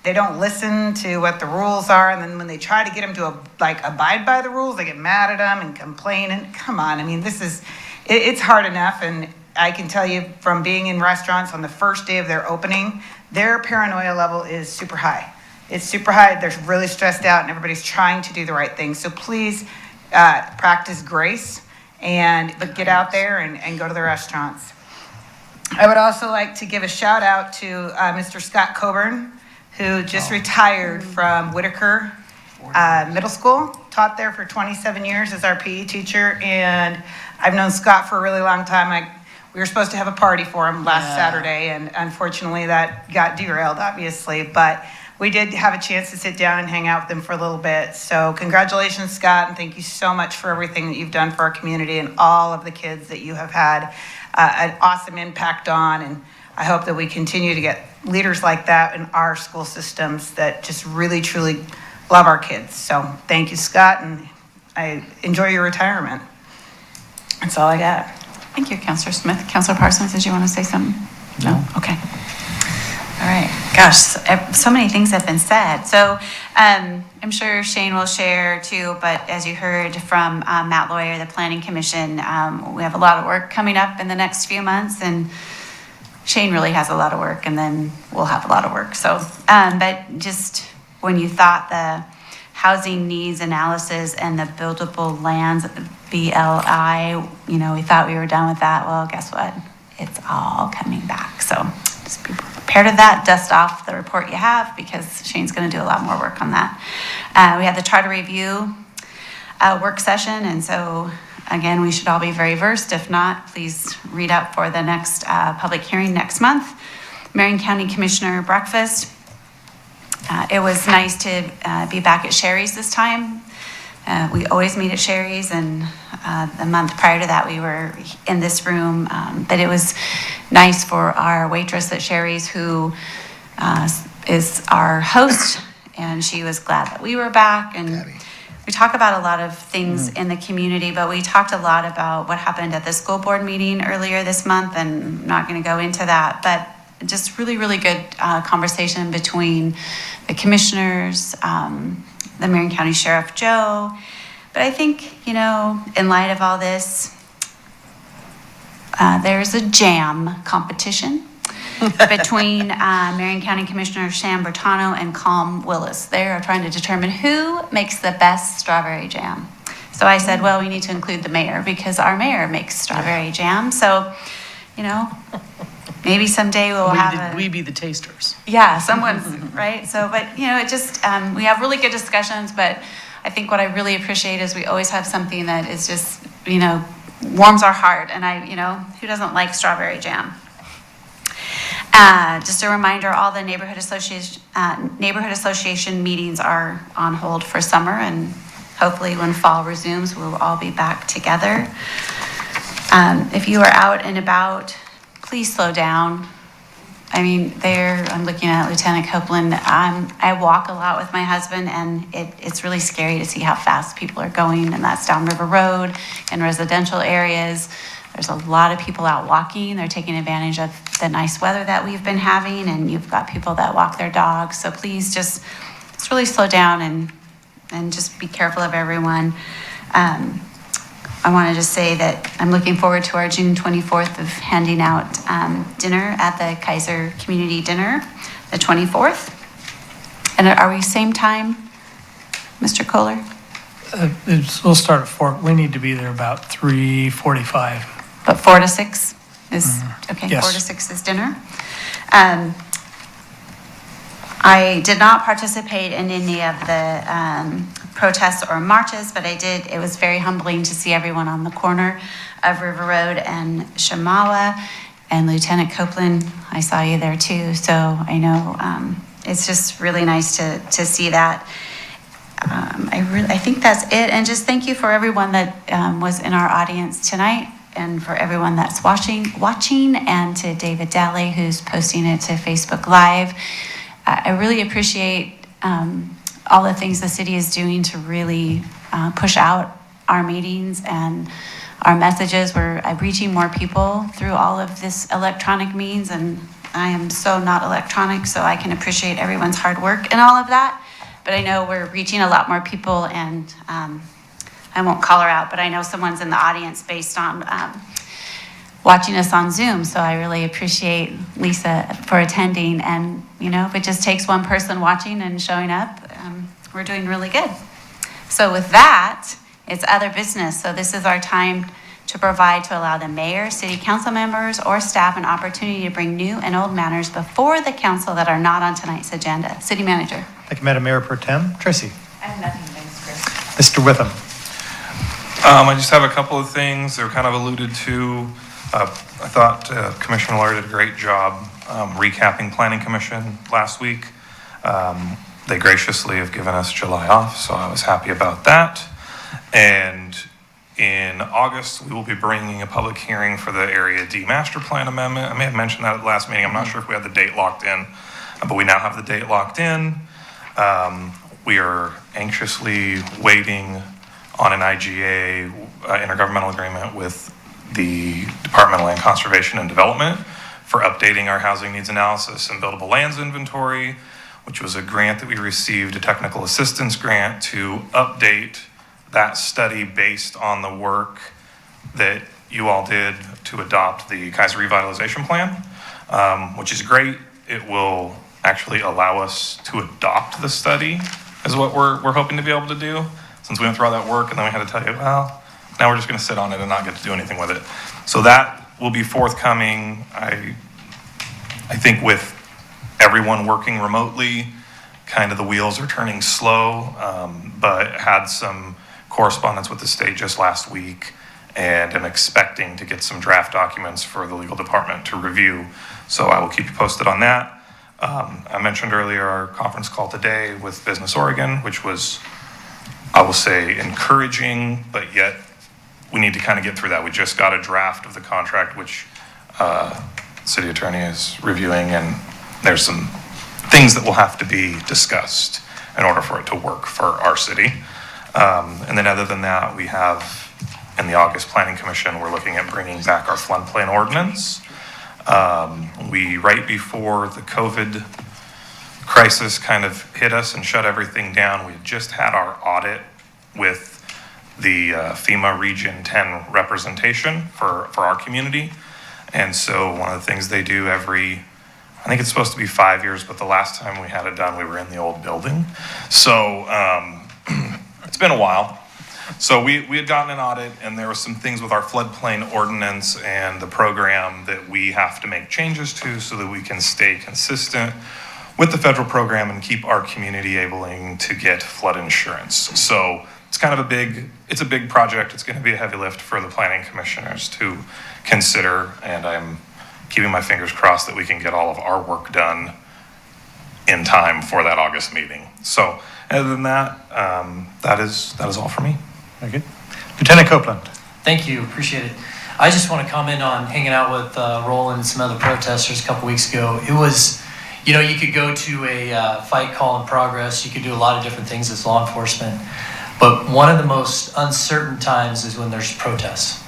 they don't listen to what the rules are, and then when they try to get them to abide by the rules, they get mad at them and complain. And come on, I mean, it's hard enough, and I can tell you from being in restaurants on the first day of their opening, their paranoia level is super high. It's super high. They're really stressed out, and everybody's trying to do the right thing. So please practice grace but get out there and go to the restaurants. I would also like to give a shout out to Mr. Scott Coburn, who just retired from Whitaker Middle School, taught there for 27 years as our PE teacher, and I've known Scott for a really long time. We were supposed to have a party for him last Saturday, and unfortunately that got derailed, obviously, but we did have a chance to sit down and hang out with him for a little bit. So congratulations, Scott, and thank you so much for everything that you've done for our community and all of the kids that you have had an awesome impact on. And I hope that we continue to get leaders like that in our school systems that just really, truly love our kids. So thank you, Scott, and I enjoy your retirement. That's all I got. Thank you, Councilor Smith. Councilor Parsons, did you want to say something? No? Okay. All right. Gosh, so many things have been said. So I'm sure Shane will share too, but as you heard from Matt Lawyer, the Planning Commission, we have a lot of work coming up in the next few months, and Shane really has a lot of work, and then we'll have a lot of work. So, but just when you thought the housing needs analysis and the buildable lands, BLI, we thought we were done with that. Well, guess what? It's all coming back. So just be prepared of that, dust off the report you have, because Shane's going to do a lot more work on that. We had the charter review work session, and so again, we should all be very versed. If not, please read up for the next public hearing next month. Marion County Commissioner breakfast. It was nice to be back at Sherry's this time. We always meet at Sherry's, and the month prior to that we were in this room, but it was nice for our waitress at Sherry's, who is our host, and she was glad that we were back. And we talk about a lot of things in the community, but we talked a lot about what happened at the school board meeting earlier this month, and I'm not going to go into that, but just really, really good conversation between the commissioners, the Marion County Sheriff Joe. But I think, in light of all this, there's a jam competition between Marion County Commissioner Shan Bertano and Calm Willis. They are trying to determine who makes the best strawberry jam. So I said, well, we need to include the mayor, because our mayor makes strawberry jam. So, maybe someday we'll be the tasters. Yeah, someone's right. So, but it just we have really good discussions. But I think what I really appreciate is we always have something that is just warms our heart. And who doesn't like strawberry jam? Just a reminder: all the neighborhood association meetings are on hold for summer, and hopefully, when fall resumes, we'll all be back together. If you are out and about, please slow down. I mean, I'm looking at Lieutenant Copeland. I walk a lot with my husband, and it's really scary to see how fast people are going, and that's down River Road in residential areas. There's a lot of people out walking. They're taking advantage of the nice weather that we've been having, and you've got people that walk their dogs. So please just really slow down and just be careful of everyone. I want to just say that I'm looking forward to our June 24th of handing out dinner at the Kaiser Community Dinner, the 24th. And are we same time, Mr. Kohler? We'll start at 4. We need to be there about 3:45. But 4 to 6 is, okay, Yes. 4 to 6 is dinner. I did not participate in any of the protests or marches, but it was very humbling to see everyone on the corner of River Road and Shamawa. And Lieutenant Copeland, I saw you there too. So I know it's just really nice to see that. I think that's it. And just thank you for everyone that was in our audience tonight, and for everyone that's watching, and to David Daly, who's posting it to Facebook Live. I really appreciate all the things the city is doing to really push out our meetings and our messages. We're reaching more people through all of this electronic means, and I am so not electronic, so I can appreciate everyone's hard work and all of that. But I know we're reaching a lot more people, and I won't call her out, but I know someone's in the audience based on watching us on Zoom. So I really appreciate Lisa for attending. And, if it just takes one person watching and showing up, we're doing really good. So with that, it's other business. So this is our time to provide to allow the mayor, city council members, or staff an opportunity to bring new and old matters before the council that are not on tonight's agenda. City manager. Thank you, Madam Mayor Pro Tem. Tracy. I have nothing, thanks, Chris. Mr. Witham. I just have a couple of things. They're kind of alluded to. I thought Commissioner Lawyer did a great job recapping Planning Commission last week. They graciously have given us July off, so I was happy about that. And in August, we will be bringing a public hearing for the Area D Master Plan Amendment. I may have mentioned that at the last meeting. I'm not sure if we had the date locked in, but we now have the date locked in. We are anxiously waiting on an IGA, intergovernmental agreement with the Department of Land Conservation and Development for updating our housing needs analysis and buildable lands inventory, which was a grant that we received, a technical assistance grant to update that study based on the work that you all did to adopt the Kaiser revitalization plan, which is great. It will actually allow us to adopt the study is what we're hoping to be able to do, since we went through all that work and then we had to tell you, well, now we're just going to sit on it and not get to do anything with it. So that will be forthcoming. I think with everyone working remotely, kind of the wheels are turning slow, but had some correspondence with the state just last week and am expecting to get some draft documents for the legal department to review. So I will keep you posted on that. I mentioned earlier our conference call today with Business Oregon, which was, I will say, encouraging, but yet we need to kind of get through that. We just got a draft of the contract, which the city attorney is reviewing, and there's some things that will have to be discussed in order for it to work for our city. And then other than that, we have in the August Planning Commission, we're looking at bringing back our floodplain ordinance. Right before the COVID crisis kind of hit us and shut everything down, we had just had our audit with the FEMA Region 10 representation for our community. And so one of the things they do I think it's supposed to be 5 years, but the last time we had it done, we were in the old building. So it's been a while. So we had gotten an audit, and there were some things with our floodplain ordinance and the program that we have to make changes to so that we can stay consistent with the federal program and keep our community able to get flood insurance. So it's kind of a big project. It's going to be a heavy lift for the planning commissioners to consider, and I'm keeping my fingers crossed that we can get all of our work done in time for that August meeting. So other than that, that is all for me. Very good. Lieutenant Copeland. Thank you, appreciate it. I just want to comment on hanging out with Roland and some other protesters a couple weeks ago. It was, you could go to a fight call in progress. You could do a lot of different things as law enforcement. But one of the most uncertain times is when there's protests.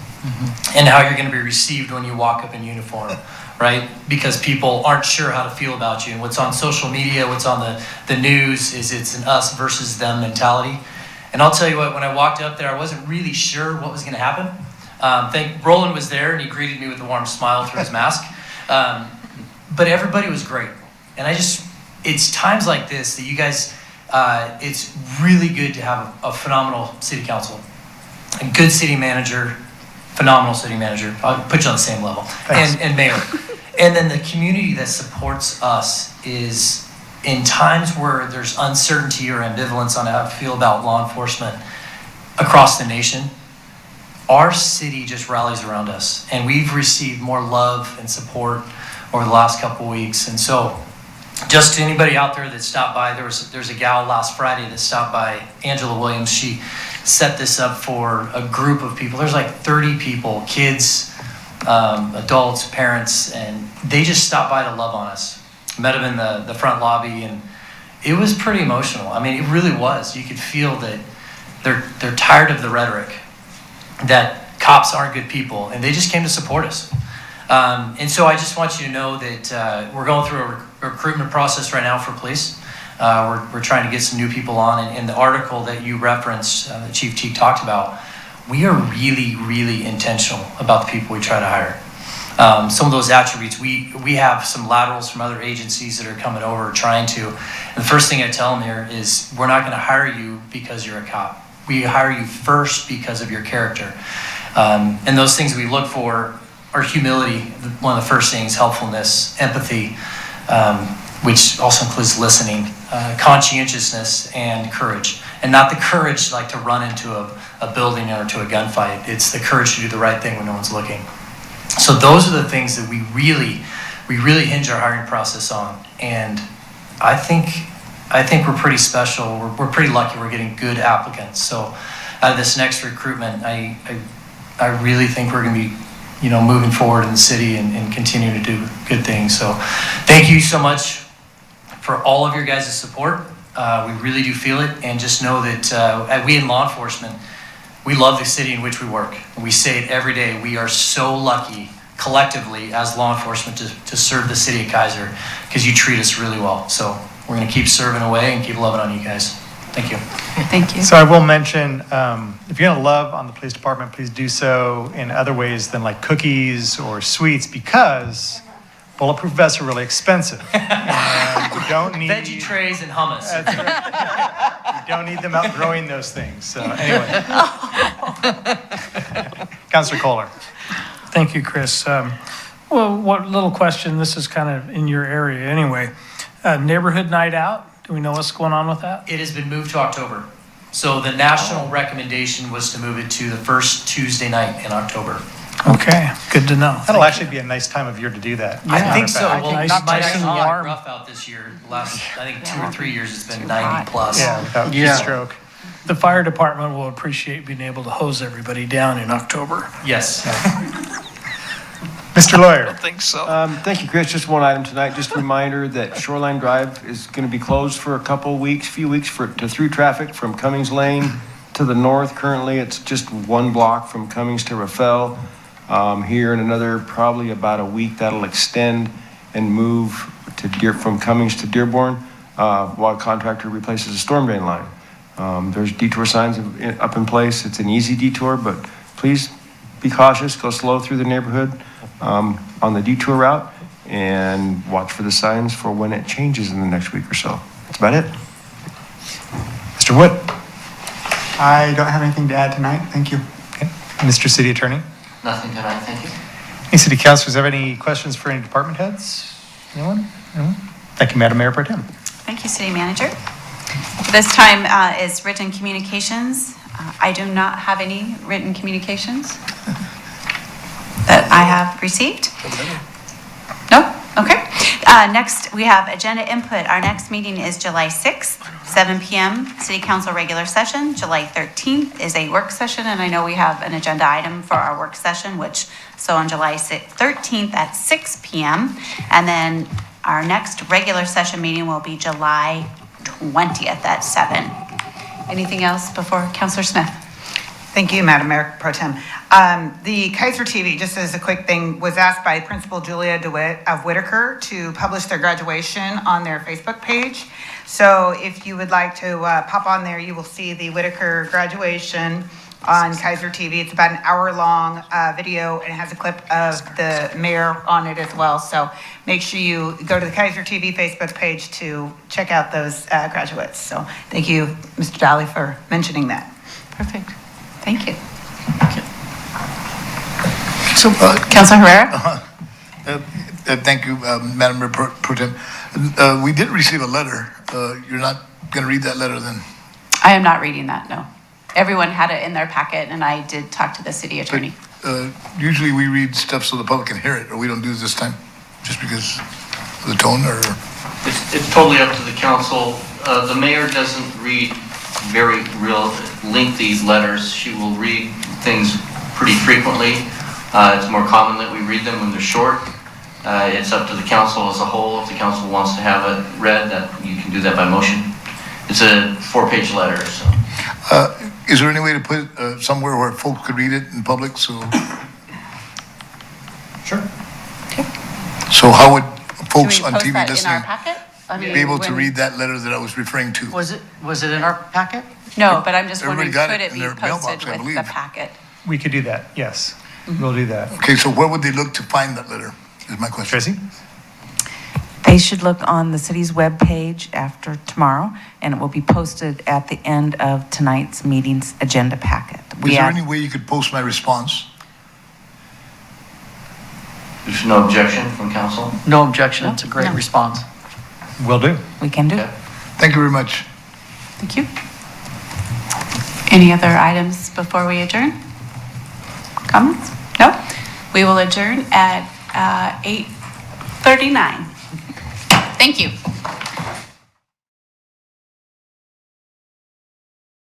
And how you're going to be received when you walk up in uniform, right? Because people aren't sure how to feel about you. And what's on social media, what's on the news is it's an us versus them mentality. And I'll tell you what, when I walked up there, I wasn't really sure what was going to happen. Roland was there and he greeted me with a warm smile through his mask. But everybody was great. And it's times like this that you guys, it's really good to have a phenomenal city council, a good city manager, phenomenal city manager. I'll put you on the same level. And mayor. And then the community that supports us is in times where there's uncertainty or ambivalence on how to feel about law enforcement across the nation, our city just rallies around us. And we've received more love and support over the last couple of weeks. And so just to anybody out there that stopped by, there's a gal last Friday that stopped by, Angela Williams. She set this up for a group of people. There's like 30 people, kids, adults, parents, and they just stopped by to love on us. Met them in the front lobby, and it was pretty emotional. I mean, it really was. You could feel that they're tired of the rhetoric, that cops aren't good people, and they just came to support us. And so I just want you to know that we're going through a recruitment process right now for police. We're trying to get some new people on, and the article that you referenced, that Chief Teague talked about, we are really, really intentional about the people we try to hire. Some of those attributes, we have some laterals from other agencies that are coming over trying to, and the first thing I tell them here is we're not going to hire you because you're a cop. We hire you first because of your character. And those things we look for are humility, one of the first things, helpfulness, empathy, which also includes listening, conscientiousness, and courage. And not the courage like to run into a building or to a gunfight. It's the courage to do the right thing when no one's looking. So those are the things that we really hinge our hiring process on. And I think we're pretty special. We're pretty lucky we're getting good applicants. So out of this next recruitment, I really think we're going to be moving forward in the city and continue to do good things. So thank you so much for all of your guys' support. We really do feel it. And just know that we in law enforcement, we love the city in which we work. And we say it every day. We are so lucky collectively as law enforcement to serve the city of Kaiser, because you treat us really well. So we're going to keep serving away and keep loving on you guys. Thank you. Thank you. So I will mention, if you're gonna love on the police department, please do so in other ways than like cookies or sweets, because bulletproof vests are really expensive. And we don't need veggie trays and hummus. That's right. You don't need them outgrowing those things. So anyway. Councilor Kohler. Thank you, Chris. Well, what little question, this is kind of in your area anyway. Neighborhood night out, do we know what's going on with that? It has been moved to October. So the national recommendation was to move it to the first Tuesday night in October. Okay, good to know. That'll actually be a nice time of year to do that. I think so. Well, Nice not and actually warm. rough out this year. Last, I think 2 or 3 years, it's been 90 plus. Yeah, without heat stroke. The fire department will appreciate being able to hose everybody down in October. Yes. Mr. Lawyer. Thank you, Chris. Just one item tonight. Just a reminder that Shoreline Drive is going to be closed for a few weeks to through traffic from Cummings Lane to the north. Currently, it's just 1 block from Cummings to Rafael. Here in another probably about a week, that'll extend and move from Cummings to Dearborn while contractor replaces a storm drain line. There's detour signs up in place. It's an easy detour, but please be cautious. Go slow through the neighborhood on the detour route and watch for the signs for when it changes in the next week or so. That's about it. Mr. Wood. I don't have anything to add tonight. Thank you. Okay. Mr. City Attorney. Nothing tonight, thank you. Any city councilors have any questions for any department heads? Anyone? Anyone? Thank you, Madam Mayor Pro Tem. Thank you, City Manager. This time is written communications. I do not have any written communications that I have received. No? Okay. Next, we have agenda input. Our next meeting is July 6th, 7 p.m. City Council regular session. July 13th is a work session, and I know we have an agenda item for our work session, so on July 13th at 6 p.m. And then our next regular session meeting will be July 20th at 7. Anything else before Councilor Smith? Thank you, Madam Mayor Pro Tem. The Kaiser TV, just as a quick thing, was asked by Principal Julia DeWitt of Whitaker to publish their graduation on their Facebook page. So if you would like to pop on there, you will see the Whitaker graduation on Kaiser TV. It's about an hour-long video, and it has a clip of the mayor on it as well. So make sure you go to the Kaiser TV Facebook page to check out those graduates. So thank you, Mr. Daly, for mentioning that. Perfect. Thank you. So, Councilor Herrera? thank you, Madam Mayor Pro Tem. We did receive a letter. You're not going to read that letter then? I am not reading that, no. Everyone had it in their packet, and I did talk to the city attorney. Usually we read stuff so the public can hear it, or we don't do it this time, just because of the tone, or? It's totally up to the council. The mayor doesn't read very real lengthy letters. She will read things pretty frequently. It's more common that we read them when they're short. It's up to the council as a whole. If the council wants to have it read, that you can do that by motion. It's a 4-page letter. So. Is there any way to put it somewhere where folks could read it in public? So. Sure. Okay. So how would folks Should we on post TV that in listening our packet? I mean, be able to when- read that letter that I was referring to? Was it in our packet? No, but I'm just Everybody wondering, got could it it in be their mailbox, posted I with believe. the packet? We could do that, yes. We'll do that. Okay, so where would they look to find that letter, is my question. Tracy? They should look on the city's webpage after tomorrow, and it will be posted at the end of tonight's meeting's agenda packet. Is there any way you could post my response? There's no objection from council? No objection. It's a great response. Will do. We can do it. Thank you very much. Thank you. Any other items before we adjourn? Comments? No? We will adjourn at 8:39. Thank you.